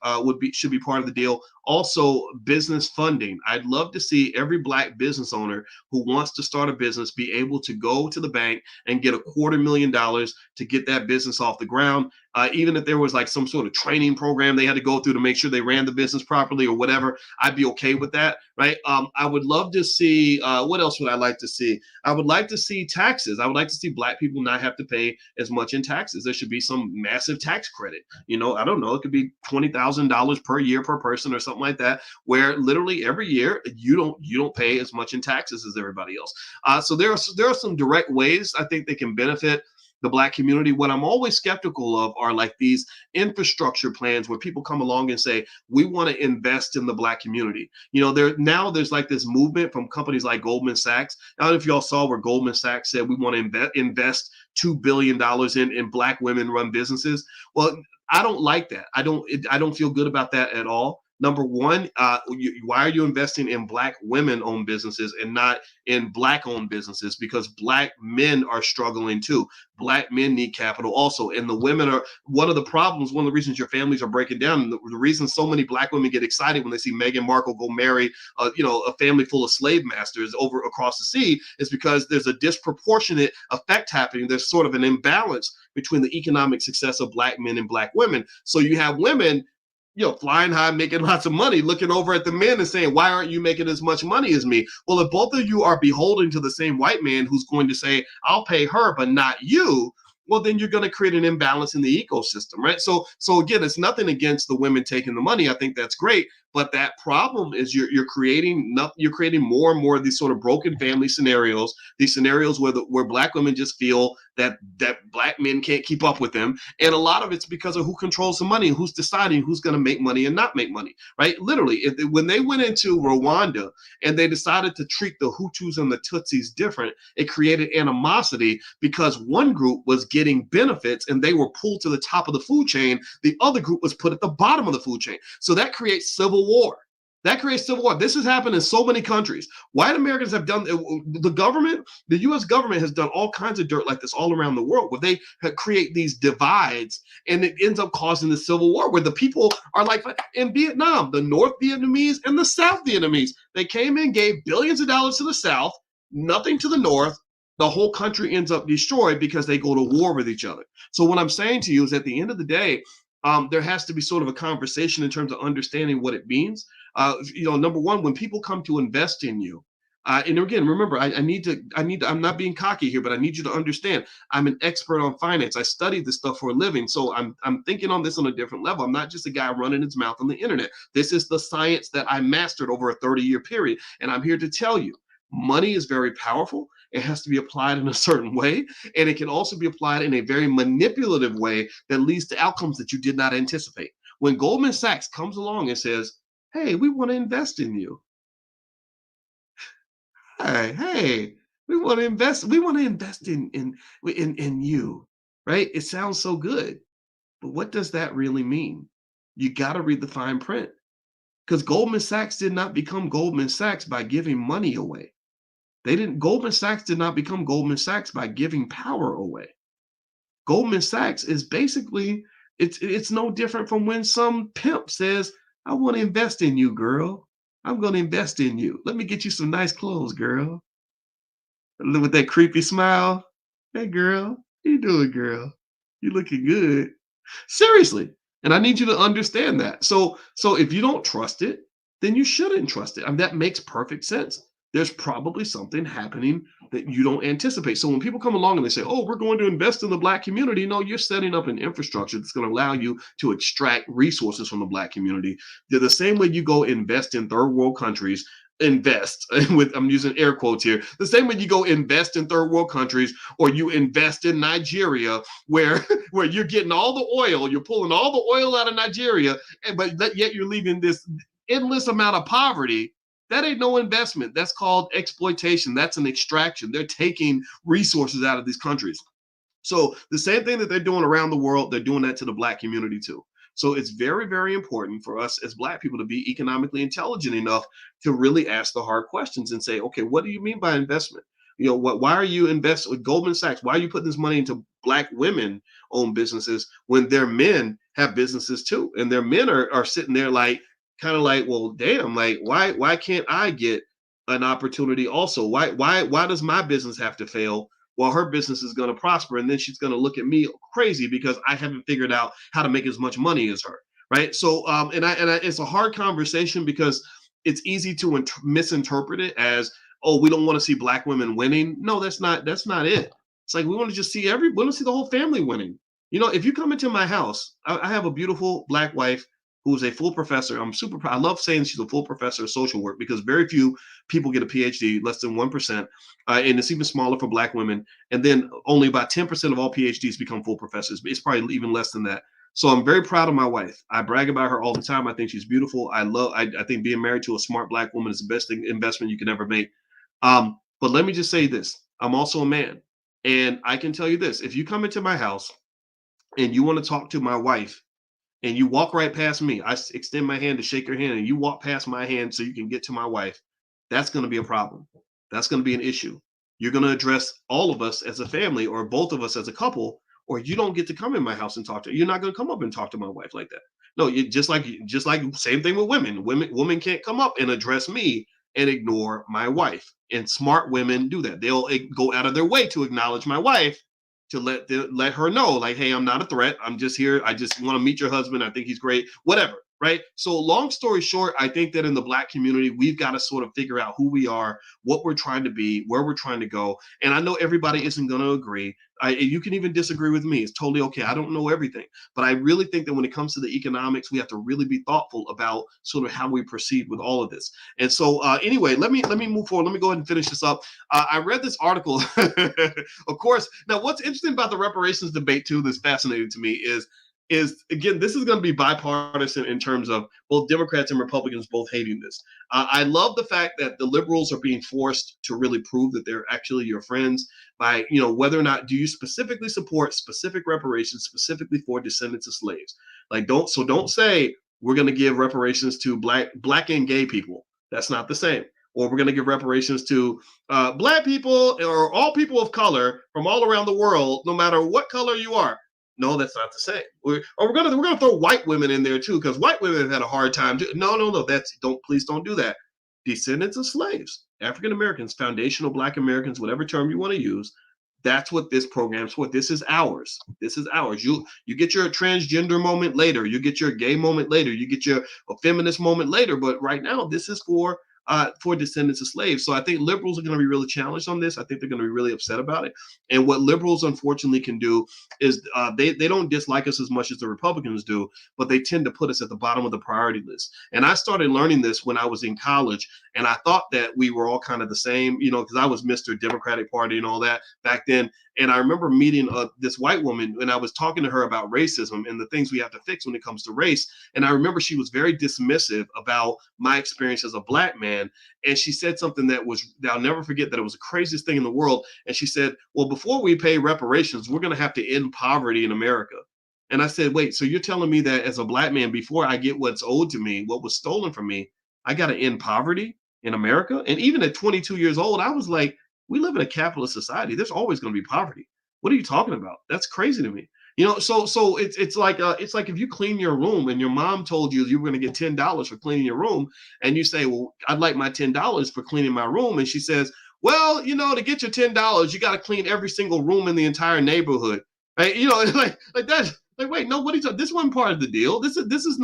should be part of the deal. Also, business funding. I'd love to see every Black business owner who wants to start a business be able to go to the bank and get $250,000 to get that business off the ground. Even if there was like some sort of training program they had to go through to make sure they ran the business properly or whatever, I'd be okay with that, right? I would love to see, what else would I like to see? I would like to see taxes. I would like to see Black people not have to pay as much in taxes. There should be some massive tax credit. I don't know, it could be $20,000 per year per person or something like that, where literally every year you don't pay as much in taxes as everybody else. So there are some direct ways I think they can benefit the Black community. What I'm always skeptical of are like these infrastructure plans where people come along and say, we want to invest in the Black community. There's like this movement from companies like Goldman Sachs. I don't know if y'all saw where Goldman Sachs said we want to invest $2 billion in Black women run businesses. Well, I don't like that. I don't feel good about that at all. Number one, why are you investing in Black women-owned businesses and not in Black-owned businesses? Because Black men are struggling too. Black men need capital also. And the women are one of the problems, one of the reasons your families are breaking down. And the reason so many Black women get excited when they see Meghan Markle go marry, a family full of slave masters over across the sea is because there's a disproportionate effect happening. There's sort of an imbalance between the economic success of Black men and Black women. So you have women flying high, making lots of money, looking over at the men and saying, why aren't you making as much money as me? Well, if both of you are beholden to the same white man who's going to say, I'll pay her, but not you, well, then you're going to create an imbalance in the ecosystem, right? So again, it's nothing against the women taking the money. I think that's great. But that problem is you're creating more and more of these sort of broken family scenarios, these scenarios where Black women just feel that Black men can't keep up with them. And a lot of it's because of who controls the money, who's deciding who's going to make money and not make money, right? Literally, when they went into Rwanda and they decided to treat the Hutus and the Tutsis different, it created animosity because one group was getting benefits and they were pulled to the top of the food chain. The other group was put at the bottom of the food chain. So that creates civil war. This has happened in so many countries. White Americans have done, the U.S. government has done all kinds of dirt like this all around the world where they create these divides and it ends up causing the civil war where the people are like in Vietnam, the North Vietnamese and the South Vietnamese. They came in, gave billions of dollars to the South, nothing to the North. The whole country ends up destroyed because they go to war with each other. So what I'm saying to you is at the end of the day, there has to be sort of a conversation in terms of understanding what it means. Number one, when people come to invest in you, and again, remember, I'm not being cocky here, but I need you to understand, I'm an expert on finance. I study this stuff for a living. So I'm thinking on this on a different level. I'm not just a guy running his mouth on the internet. This is the science that I mastered over a 30-year period. And I'm here to tell you, money is very powerful. It has to be applied in a certain way. And it can also be applied in a very manipulative way that leads to outcomes that you did not anticipate. When Goldman Sachs comes along and says, hey, we want to invest in you. Hey, we want to invest in you, right? It sounds so good. But what does that really mean? You got to read the fine print. Because Goldman Sachs did not become Goldman Sachs by giving money away. Goldman Sachs did not become Goldman Sachs by giving power away. Goldman Sachs is basically, it's no different from when some pimp says, I want to invest in you, girl. I'm going to invest in you. Let me get you some nice clothes, girl. With that creepy smile. Hey, girl, how you doing, girl? You looking good. Seriously. And I need you to understand that. So if you don't trust it, then you shouldn't trust it. I mean, that makes perfect sense. There's probably something happening that you don't anticipate. So when people come along and they say, oh, we're going to invest in the Black community, no, you're setting up an infrastructure that's going to allow you to extract resources from the Black community. They're the same way you go invest in third world countries, I'm using air quotes here, the same way you go invest in third world countries or you invest in Nigeria where you're getting all the oil, you're pulling all the oil out of Nigeria, but yet you're leaving this endless amount of poverty. That ain't no investment. That's called exploitation. That's an extraction. They're taking resources out of these countries. So the same thing that they're doing around the world, they're doing that to the Black community too. So it's very, very important for us as Black people to be economically intelligent enough to really ask the hard questions and say, okay, what do you mean by investment? Why are you investing with Goldman Sachs? Why are you putting this money into Black women owned businesses when their men have businesses too? And their men are sitting there like, kind of like, well, damn, like, why can't I get an opportunity also? Why does my business have to fail while her business is going to prosper? And then she's going to look at me crazy because I haven't figured out how to make as much money as her. Right. So it's a hard conversation because it's easy to misinterpret it as, oh, we don't want to see Black women winning. No, that's not it. It's like we want to just see we want to see the whole family winning. If you come into my house, I have a beautiful Black wife who's a full professor. I'm super proud. I love saying she's a full professor of social work because very few people get a PhD, less than 1%. And it's even smaller for Black women. And then only about 10% of all PhDs become full professors. It's probably even less than that. So I'm very proud of my wife. I brag about her all the time. I think she's beautiful. I think being married to a smart Black woman is the best investment you can ever make. But let me just say this. I'm also a man. And I can tell you this. If you come into my house and you want to talk to my wife, and you walk right past me, I extend my hand to shake your hand, and you walk past my hand so you can get to my wife, that's going to be a problem. That's going to be an issue. You're going to address all of us as a family or both of us as a couple, or you don't get to come in my house and talk to her. You're not going to come up and talk to my wife like that. No, just like same thing with women. Women can't come up and address me and ignore my wife. And smart women do that. They'll go out of their way to acknowledge my wife, to let her know, like, hey, I'm not a threat. I'm just here. I just want to meet your husband. I think he's great, whatever, right? So long story short, I think that in the Black community, we've got to sort of figure out who we are, what we're trying to be, where we're trying to go. And I know everybody isn't going to agree. You can even disagree with me. It's totally okay. I don't know everything. But I really think that when it comes to the economics, we have to really be thoughtful about sort of how we proceed with all of this. And so anyway, let me move forward. Let me go ahead and finish this up. I read this article, of course. Now, what's interesting about the reparations debate, too, that's fascinating to me is again, this is going to be bipartisan in terms of both Democrats and Republicans both hating this. I love the fact that the liberals are being forced to really prove that they're actually your friends by, whether or not do you specifically support specific reparations specifically for descendants of slaves. Like, don't say we're going to give reparations to black and gay people. That's not the same. Or we're going to give reparations to Black people or all people of color from all around the world, no matter what color you are. No, that's not the same. We're gonna throw white women in there too, because white women have had a hard time. No. Please don't do that. Descendants of slaves, African Americans, foundational Black Americans, whatever term you want to use. That's what this program's for. This is ours. This is ours. You get your transgender moment later. You get your gay moment later. You get your feminist moment later. But right now, this is for descendants of slaves. So I think liberals are going to be really challenged on this. I think they're going to be really upset about it. And what liberals unfortunately can do is they don't dislike us as much as the Republicans do, but they tend to put us at the bottom of the priority list. And I started learning this when I was in college, and I thought that we were all kind of the same, because I was Mr. Democratic Party and all that back then. And I remember meeting this white woman, and I was talking to her about racism and the things we have to fix when it comes to race. And I remember she was very dismissive about my experience as a Black man. And she said something that I'll never forget, that it was the craziest thing in the world. And she said, well, before we pay reparations, we're going to have to end poverty in America. And I said, wait, so you're telling me that as a Black man, before I get what's owed to me, what was stolen from me, I got to end poverty in America? And even at 22 years old, I was like, we live in a capitalist society. There's always going to be poverty. What are you talking about? That's crazy to me. So it's like if you clean your room and your mom told you were going to get $10 for cleaning your room, and you say, well, I'd like my $10 for cleaning my room, and she says, well, to get your $10, you got to clean every single room in the entire neighborhood, right? Like that. Like, wait, no, what are you talking? This wasn't part of the deal. This is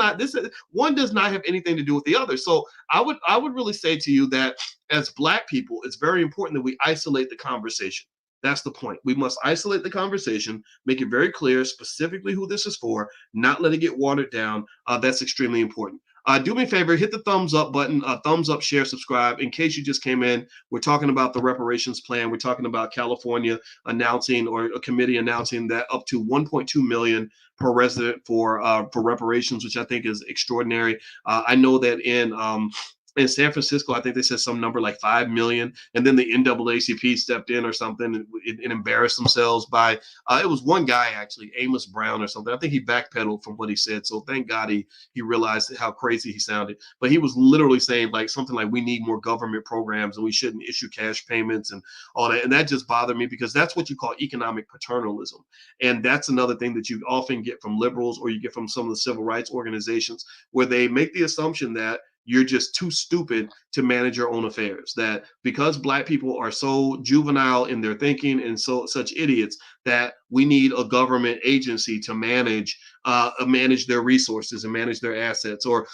one does not have anything to do with the other. So I would really say to you that as Black people, it's very important that we isolate the conversation. That's the point. We must isolate the conversation, make it very clear specifically who this is for, not let it get watered down. That's extremely important. Do me a favor, hit the thumbs up button, thumbs up, share, subscribe. In case you just came in, we're talking about the reparations plan. We're talking about California announcing, or a committee announcing, that up to $1.2 million per resident for reparations, which I think is extraordinary. I know that In San Francisco, I think they said some number like 5 million. And then the NAACP stepped in or something and embarrassed themselves by, it was one guy actually, Amos Brown or something. I think he backpedaled from what he said. So thank God he realized how crazy he sounded. But he was literally saying like something like, we need more government programs and we shouldn't issue cash payments and all that. And that just bothered me because that's what you call economic paternalism. And that's another thing that you often get from liberals or you get from some of the civil rights organizations where they make the assumption that you're just too stupid to manage your own affairs. That because Black people are so juvenile in their thinking and so such idiots that we need a government agency to manage their resources and manage their assets, or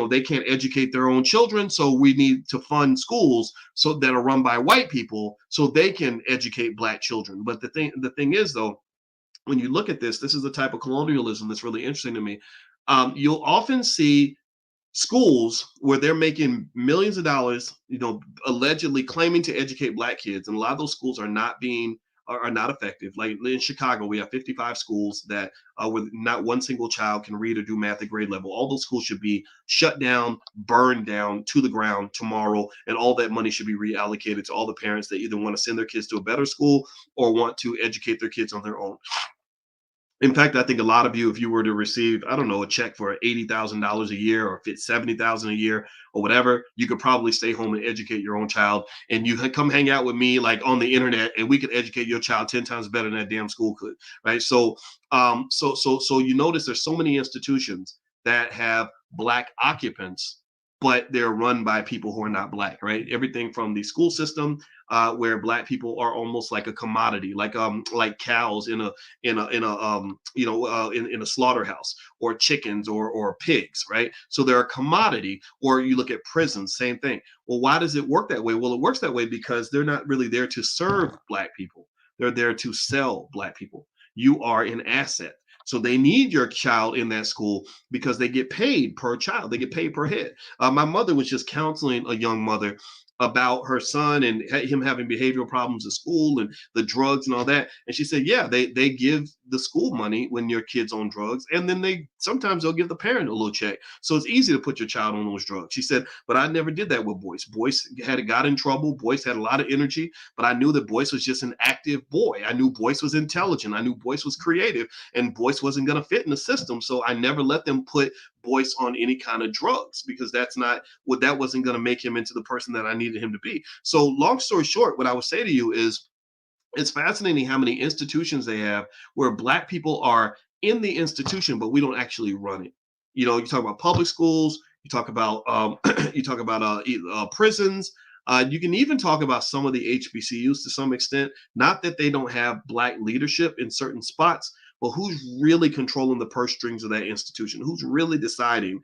they can't educate their own children, so we need to fund schools so that are run by white people so they can educate Black children. But the thing is though, when you look at this is the type of colonialism that's really interesting to me. You'll often see schools where they're making millions of dollars, allegedly claiming to educate Black kids, and a lot of those schools are not effective. Like in Chicago, we have 55 schools that where not one single child can read or do math at grade level. All those schools should be shut down, burned down to the ground tomorrow, and all that money should be reallocated to all the parents that either want to send their kids to a better school or want to educate their kids on their own. In fact, I think a lot of you, if you were to receive, I don't know, a check for $80,000 a year or if it's $70,000 a year or whatever, you could probably stay home and educate your own child. And you come hang out with me like on the internet, and we could educate your child 10 times better than that damn school could, right? So you notice there's so many institutions that have Black occupants, but they're run by people who are not Black, right? Everything from the school system, where Black people are almost like a commodity, like cows in a slaughterhouse, or chickens or pigs, right? So they're a commodity. Or you look at prisons, same thing. Well, why does it work that way? Well, it works that way because they're not really there to serve Black people. They're there to sell Black people. You are an asset. So they need your child in that school because they get paid per child. They get paid per head. My mother was just counseling a young mother about her son and him having behavioral problems at school and the drugs and all that. And she said, yeah, they give the school money when your kid's on drugs. And then sometimes they'll give the parent a little check. So it's easy to put your child on those drugs. She said, but I never did that with Boyce. Boyce got in trouble. Boyce had a lot of energy, but I knew that Boyce was just an active boy. I knew Boyce was intelligent. I knew Boyce was creative, and Boyce wasn't going to fit in the system. So I never let them put Boyce on any kind of drugs because that wasn't going to make him into the person that I needed him to be. So long story short, what I would say to you is it's fascinating how many institutions they have where Black people are in the institution, but we don't actually run it. You talk about public schools, you talk about prisons. You can even talk about some of the HBCUs to some extent. Not that they don't have Black leadership in certain spots, but who's really controlling the purse strings of that institution? Who's really deciding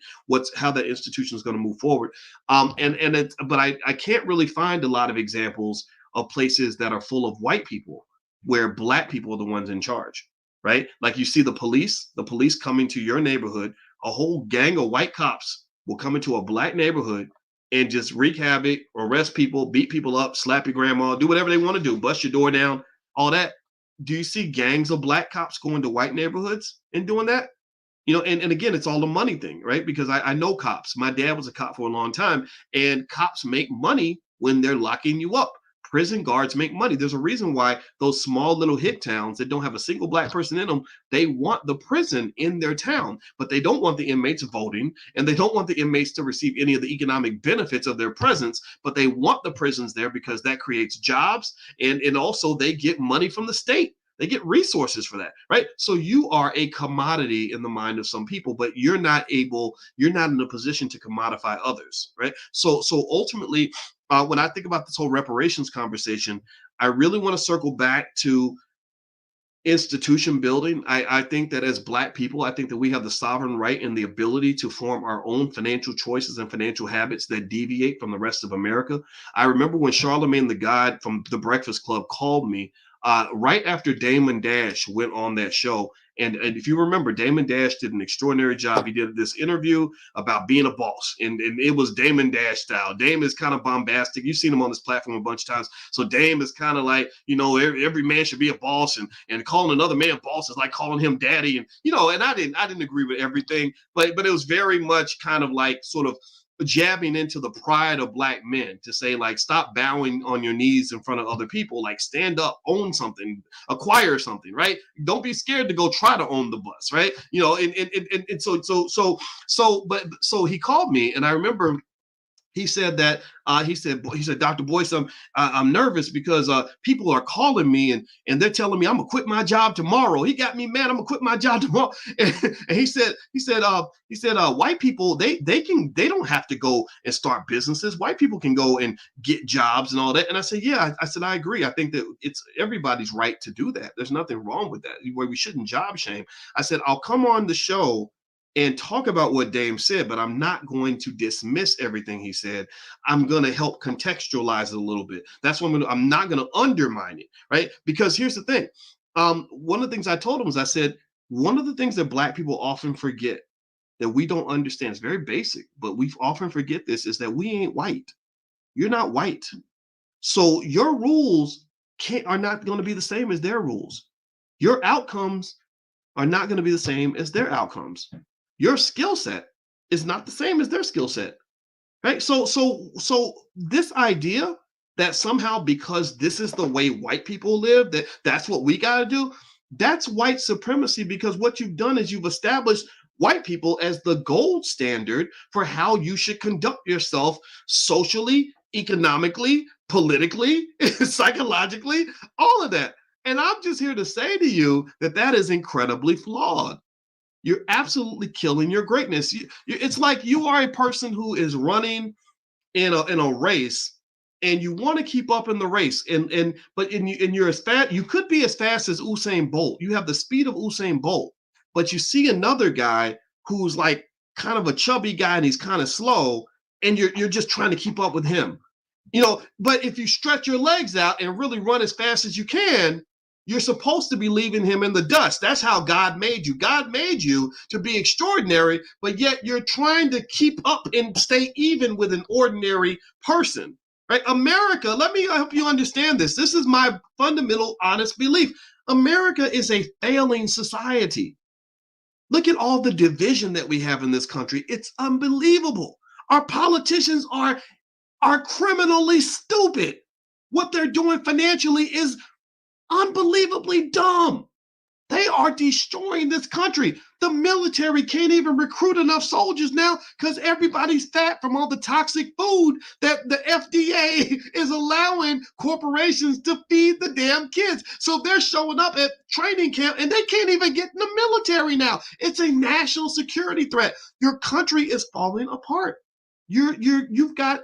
how that institution is going to move forward? But I can't really find a lot of examples of places that are full of white people where Black people are the ones in charge, right? Like you see the police coming to your neighborhood, a whole gang of white cops will come into a Black neighborhood and just wreak havoc, arrest people, beat people up, slap your grandma, do whatever they want to do, bust your door down, all that. Do you see gangs of Black cops going to white neighborhoods and doing that? And again, it's all a money thing, right? Because I know cops. My dad was a cop for a long time, and cops make money when they're locking you up. Prison guards make money. There's a reason why those small little hick towns that don't have a single Black person in them, they want the prison in their town, but they don't want the inmates voting, and they don't want the inmates to receive any of the economic benefits of their presence, but they want the prisons there because that creates jobs, and also they get money from the state. They get resources for that, right? So you are a commodity in the mind of some people, but you're not in a position to commodify others, right? So ultimately, when I think about this whole reparations conversation, I really want to circle back to institution building. I think that as Black people, I think that we have the sovereign right and the ability to form our own financial choices and financial habits that deviate from the rest of America. I remember when Charlemagne the God from The Breakfast Club called me right after Damon Dash went on that show. And if you remember, Damon Dash did an extraordinary job. He did this interview about being a boss, and it was Damon Dash style. Dame is kind of bombastic. You've seen him on this platform a bunch of times. So Dame is kind of like, every man should be a boss, and calling another man boss is like calling him daddy. And I didn't agree with everything, but it was very much kind of like sort of jabbing into the pride of Black men to say, like, stop bowing on your knees in front of other people, like stand up, own something, acquire something, right? Don't be scared to go try to own the bus, right? You know, and so he called me, and I remember he said that he said, Dr. Boyce, I'm nervous because people are calling me and they're telling me I'm gonna quit my job tomorrow. He got me mad. I'm gonna quit my job tomorrow. And he said white people, they don't have to go and start businesses. White people can go and get jobs and all that. And I said, yeah, I said, I agree. I think that it's everybody's right to do that. There's nothing wrong with that. Where we shouldn't job shame. I said, I'll come on the show and talk about what Dame said, but I'm not going to dismiss everything he said. I'm going to help contextualize it a little bit. That's what I'm not going to undermine it, right? Because here's the thing. One of the things I told him was, I said, one of the things that Black people often forget that we don't understand, it's very basic, but we often forget this, is that we ain't white. You're not white. So your rules are not going to be the same as their rules. Your outcomes are not going to be the same as their outcomes. Your skill set is not the same as their skill set, right? So this idea that somehow because this is the way white people live, that's what we got to do, that's white supremacy, because what you've done is you've established white people as the gold standard for how you should conduct yourself socially, economically, politically, psychologically, all of that. And I'm just here to say to you that that is incredibly flawed. You're absolutely killing your greatness. It's like you are a person who is running in a race, and you want to keep up in the race, but you're as fast. You could be as fast as Usain Bolt. You have the speed of Usain Bolt, but you see another guy who's like kind of a chubby guy and he's kind of slow, and you're just trying to keep up with him. You know, but if you stretch your legs out and really run as fast as you can, you're supposed to be leaving him in the dust. That's how God made you. God made you to be extraordinary, but yet you're trying to keep up and stay even with an ordinary person, right? America, let me help you understand this. This is my fundamental, honest belief. America is a failing society. Look at all the division that we have in this country. It's unbelievable. Our politicians are criminally stupid. What they're doing financially is unbelievably dumb. They are destroying this country. The military can't even recruit enough soldiers now because everybody's fat from all the toxic food that the FDA is allowing corporations to feed the damn kids. So they're showing up at training camp and they can't even get in the military now. It's a national security threat. Your country is falling apart. You've got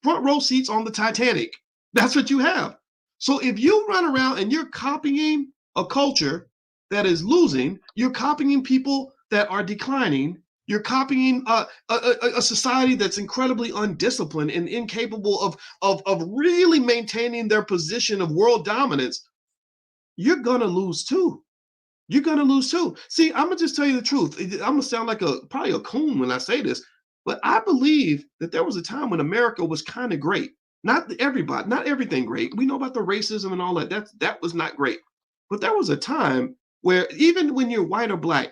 front row seats on the Titanic. That's what you have. So if you run around and you're copying a culture that is losing, you're copying people that are declining, you're copying a society that's incredibly undisciplined and incapable of really maintaining their position of world dominance, you're gonna lose too. You're gonna lose too. See, I'm gonna just tell you the truth. I'm gonna sound like probably a coon when I say this, but I believe that there was a time when America was kind of great. Not everybody, not everything great. We know about the racism and all that. That was not great. But there was a time where even when you're white or Black,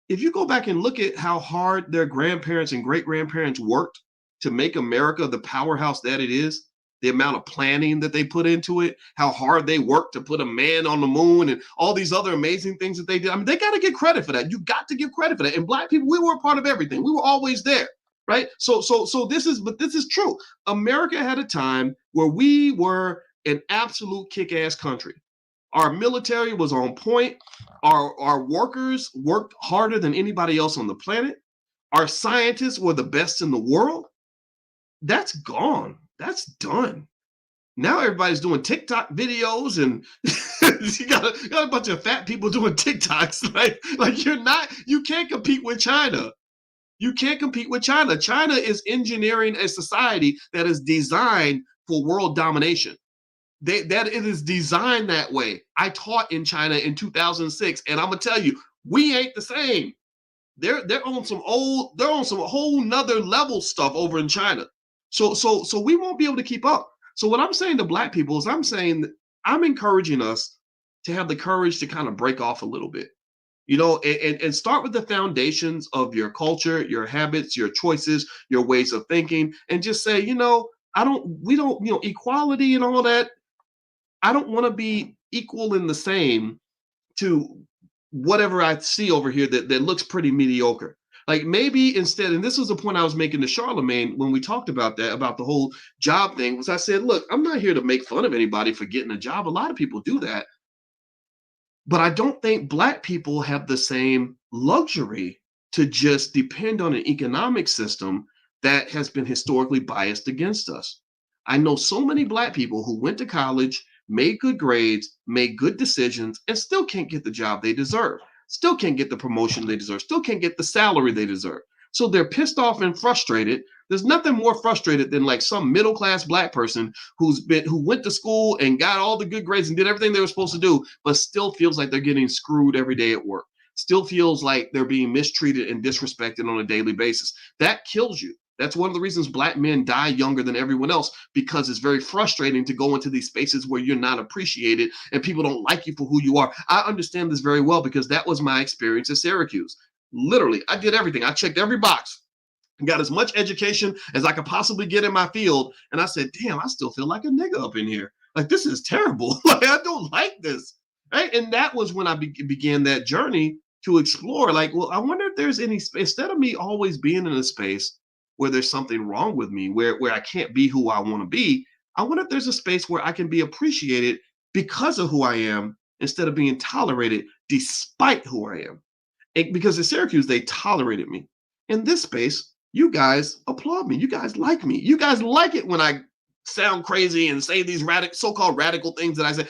if you go back and look at how hard their grandparents and great-grandparents worked to make America the powerhouse that it is, the amount of planning that they put into it, how hard they worked to put a man on the moon and all these other amazing things that they did. I mean, they got to get credit for that. You got to give credit for that. And Black people, we were a part of everything. We were always there. Right. So this is true. America had a time where we were an absolute kick-ass country. Our military was on point. Our workers worked harder than anybody else on the planet. Our scientists were the best in the world. That's gone. That's done. Now everybody's doing TikTok videos, and you got a bunch of fat people doing TikToks. Like you can't compete with China. You can't compete with China. China is engineering a society that is designed for world domination. That it is designed that way. I taught in China in 2006, and I'm gonna tell you, we ain't the same. They're on some whole nother level stuff over in China. So we won't be able to keep up. So what I'm saying to Black people is I'm encouraging us to have the courage to kind of break off a little bit. and start with the foundations of your culture, your habits, your choices, your ways of thinking, and just say, we don't, equality and all that. I don't want to be equal in the same to whatever I see over here that looks pretty mediocre. Like maybe instead, and this was the point I was making to Charlemagne when we talked about that, about the whole job thing, was I said, look, I'm not here to make fun of anybody for getting a job. A lot of people do that. But I don't think Black people have the same luxury to just depend on an economic system that has been historically biased against us. I know so many Black people who went to college, made good grades, made good decisions, and still can't get the job they deserve, still can't get the promotion they deserve, still can't get the salary they deserve. So they're pissed off and frustrated. There's nothing more frustrated than like some middle-class Black person who went to school and got all the good grades and did everything they were supposed to do, but still feels like they're getting screwed every day at work. Still feels like they're being mistreated and disrespected on a daily basis. That kills you. That's one of the reasons Black men die younger than everyone else, because it's very frustrating to go into these spaces where you're not appreciated and people don't like you for who you are. I understand this very well because that was my experience at Syracuse. Literally, I did everything. I checked every box, got as much education as I could possibly get in my field. And I said, damn, I still feel like a nigga up in here. Like, this is terrible. Like, I don't like this. Right. And that was when I began that journey to explore, like, well, I wonder if there's any space, instead of me always being in a space where there's something wrong with me, where I can't be who I want to be. I wonder if there's a space where I can be appreciated because of who I am instead of being tolerated despite who I am. Because at Syracuse, they tolerated me. In this space, you guys applaud me. You guys like me. You guys like it when I sound crazy and say these so-called radical things that I say.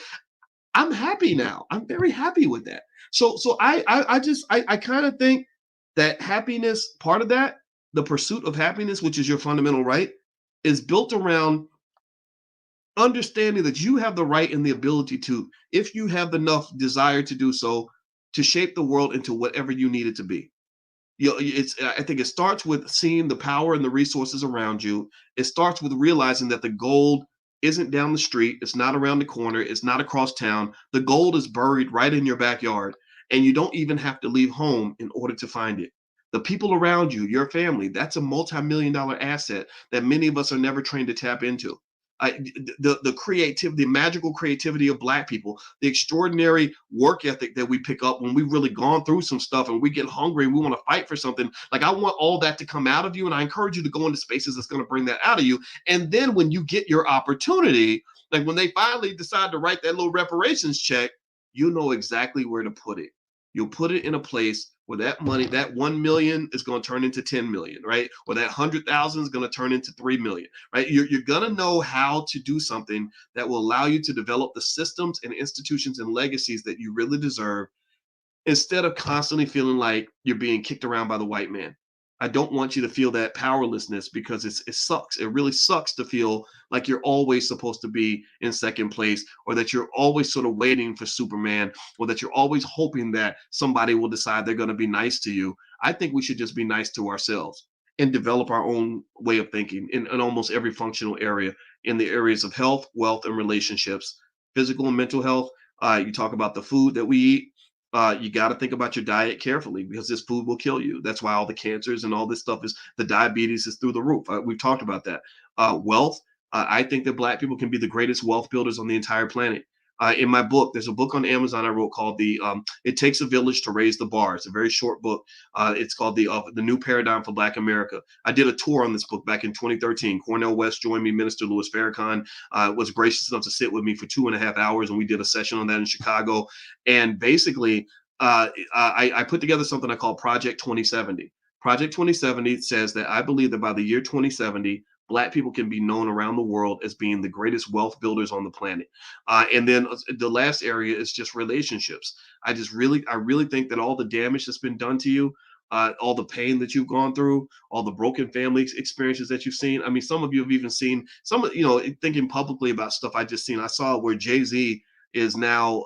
I'm happy now. I'm very happy with that. So I kind of think that happiness, part of that, the pursuit of happiness, which is your fundamental right, is built around understanding that you have the right and the ability to, if you have enough desire to do so, to shape the world into whatever you need it to be. I think it starts with seeing the power and the resources around you. It starts with realizing that the gold isn't down the street. It's not around the corner. It's not across town. The gold is buried right in your backyard, and you don't even have to leave home in order to find it. The people around you, your family, that's a multi-million-dollar asset that many of us are never trained to tap into. The creativity, the magical creativity of Black people, the extraordinary work ethic that we pick up when we've really gone through some stuff and we get hungry and we want to fight for something. Like, I want all that to come out of you, and I encourage you to go into spaces that's going to bring that out of you. And then when you get your opportunity, like when they finally decide to write that little reparations check, you know exactly where to put it. You'll put it in a place where that money, that 1 million is going to turn into 10 million, right? Or that 100,000 is going to turn into 3 million, right? You're going to know how to do something that will allow you to develop the systems and institutions and legacies that you really deserve, instead of constantly feeling like you're being kicked around by the white man. I don't want you to feel that powerlessness, because it sucks. It really sucks to feel like you're always supposed to be in second place, or that you're always sort of waiting for Superman, or that you're always hoping that somebody will decide they're going to be nice to you. I think we should just be nice to ourselves and develop our own way of thinking in almost every functional area, in the areas of health, wealth, and relationships, physical and mental health. You talk about the food that we eat. You got to think about your diet carefully, because this food will kill you. That's why all the cancers and all this stuff the diabetes is through the roof. We've talked about that. Wealth. I think that Black people can be the greatest wealth builders on the entire planet. In my book, there's a book on Amazon I wrote called It Takes a Village to Raise the Bar. It's a very short book. It's called the New Paradigm for Black America. I did a tour on this book back in 2013. Cornel West joined me. Minister Louis Farrakhan was gracious enough to sit with me for 2.5 hours, and we did a session on that in Chicago. And basically, I put together something I call Project 2070. Project 2070 says that I believe that by the year 2070, Black people can be known around the world as being the greatest wealth builders on the planet. And then the last area is just relationships. I really think that all the damage that's been done to you, all the pain that you've gone through, all the broken family experiences that you've seen. I mean, some of you have even seen thinking publicly about stuff I just seen. I saw where Jay-Z is now,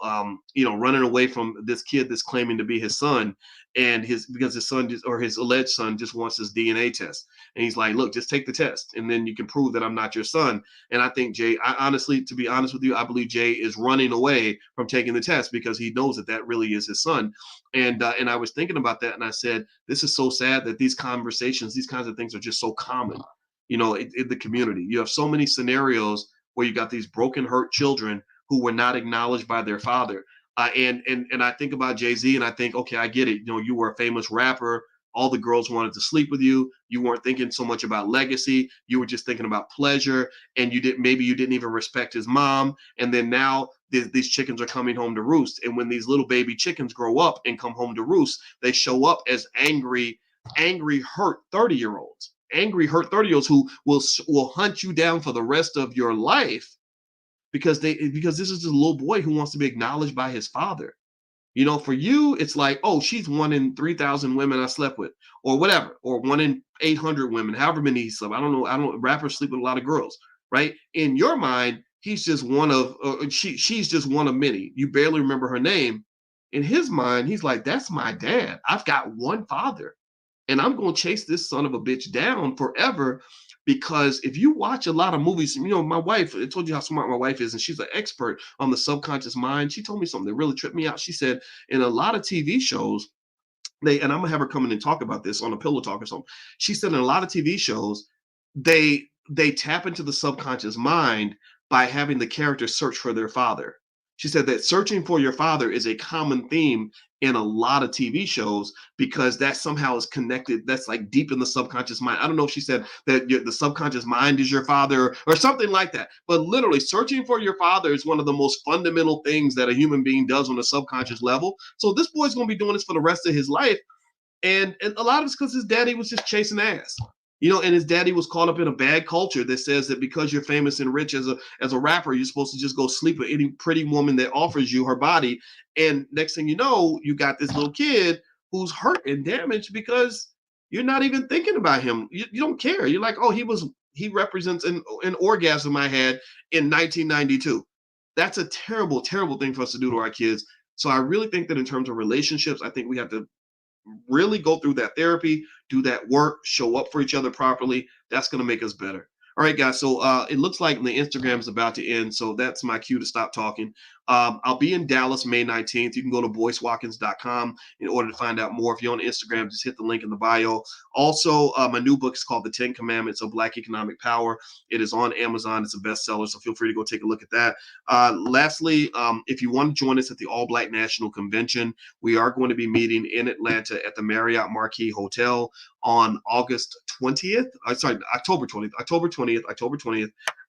running away from this kid that's claiming to be his son, and because his son his alleged son just wants his DNA test. And he's like, look, just take the test and then you can prove that I'm not your son. And I think Jay, to be honest with you, I believe Jay is running away from taking the test because he knows that really is his son. And I was thinking about that, and I said, this is so sad that these conversations, these kinds of things are just so common, in the community. You have so many scenarios where you got these broken, hurt children who were not acknowledged by their father. And I think about Jay-Z, and I think, okay, I get it. You were a famous rapper. All the girls wanted to sleep with you. You weren't thinking so much about legacy. You were just thinking about pleasure, and you didn't even respect his mom. And then now these chickens are coming home to roost. And when these little baby chickens grow up and come home to roost, they show up as angry, hurt 30-year-olds. Angry, hurt 30-year-olds who will hunt you down for the rest of your life because this is a little boy who wants to be acknowledged by his father. For you, it's like, oh, she's 1 in 3,000 women I slept with, or whatever, or 1 in 800 women, however many he slept. I don't know. Rappers sleep with a lot of girls, right? In your mind, he's just one of, she's just one of many. You barely remember her name. In his mind, he's like, that's my dad. I've got one father, and I'm going to chase this son of a bitch down forever. Because if you watch a lot of movies, my wife, I told you how smart my wife is, and she's an expert on the subconscious mind. She told me something that really tripped me out. She said, in a lot of TV shows, and I'm gonna have her come in and talk about this on a pillow talk or something. She said in a lot of TV shows, they tap into the subconscious mind by having the character search for their father. She said that searching for your father is a common theme in a lot of TV shows because that somehow is connected. That's like deep in the subconscious mind. I don't know if she said that the subconscious mind is your father or something like that, but literally searching for your father is one of the most fundamental things that a human being does on a subconscious level. So this boy's going to be doing this for the rest of his life. And a lot of it's because his daddy was just chasing ass. And his daddy was caught up in a bad culture that says that because you're famous and rich as a rapper, you're supposed to just go sleep with any pretty woman that offers you her body. And next thing you know, you got this little kid who's hurt and damaged because you're not even thinking about him. You don't care. You're like, oh, he represents an orgasm I had in 1992. That's a terrible, terrible thing for us to do to our kids. So I really think that in terms of relationships, I think we have to really go through that therapy, do that work, show up for each other properly. That's going to make us better. All right, guys. So it looks like the Instagram is about to end. So that's my cue to stop talking. I'll be in Dallas May 19th. You can go to boycewatkins.com in order to find out more. If you're on Instagram, just hit the link in the bio. Also, my new book is called The 10 Commandments of Black Economic Power. It is on Amazon. It's a bestseller, so feel free to go take a look at that. Lastly, if you want to join us at the All Black National Convention, we are going to be meeting in Atlanta at the Marriott Marquis Hotel on October 20th.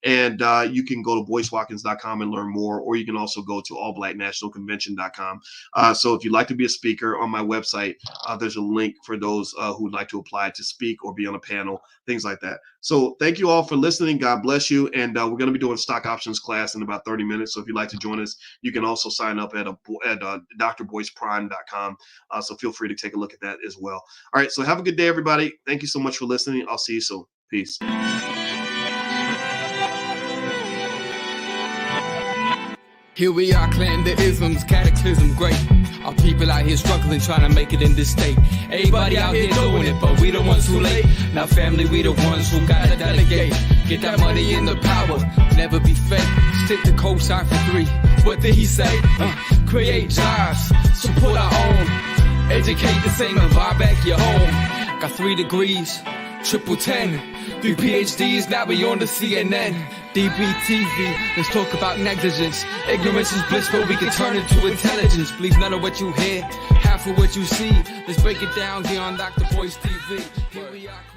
And you can go to boycewatkins.com and learn more, or you can also go to allblacknationalconvention.com. So if you'd like to be a speaker on my website, there's a link for those who would like to apply to speak or be on a panel, things like that. So thank you all for listening. God bless you. And we're going to be doing a stock options class in about 30 minutes. So if you'd like to join us, you can also sign up at drboyceprime.com. So feel free to take a look at that as well. All right. So have a good day, everybody. Thank you so much for listening. I'll see you soon. Peace. Here we are, clan the isms, cataclysm great. Our people out here struggling, trying to make it in this state. Everybody out here doing it, but we the ones who late. Now family, we the ones who gotta delegate. Get that money in the power, never be fake. Stick to cosign for 3. What did he say? Create jobs, support our own. Educate the same and buy back your home. Got 3 degrees, 10, 3 PhDs, now we on the CNN. DBTV, let's talk about negligence. Ignorance is bliss, but we can turn it to intelligence. Believe none of what you hear, half of what you see. Let's break it down here on Dr. Boyce TV. Here we are.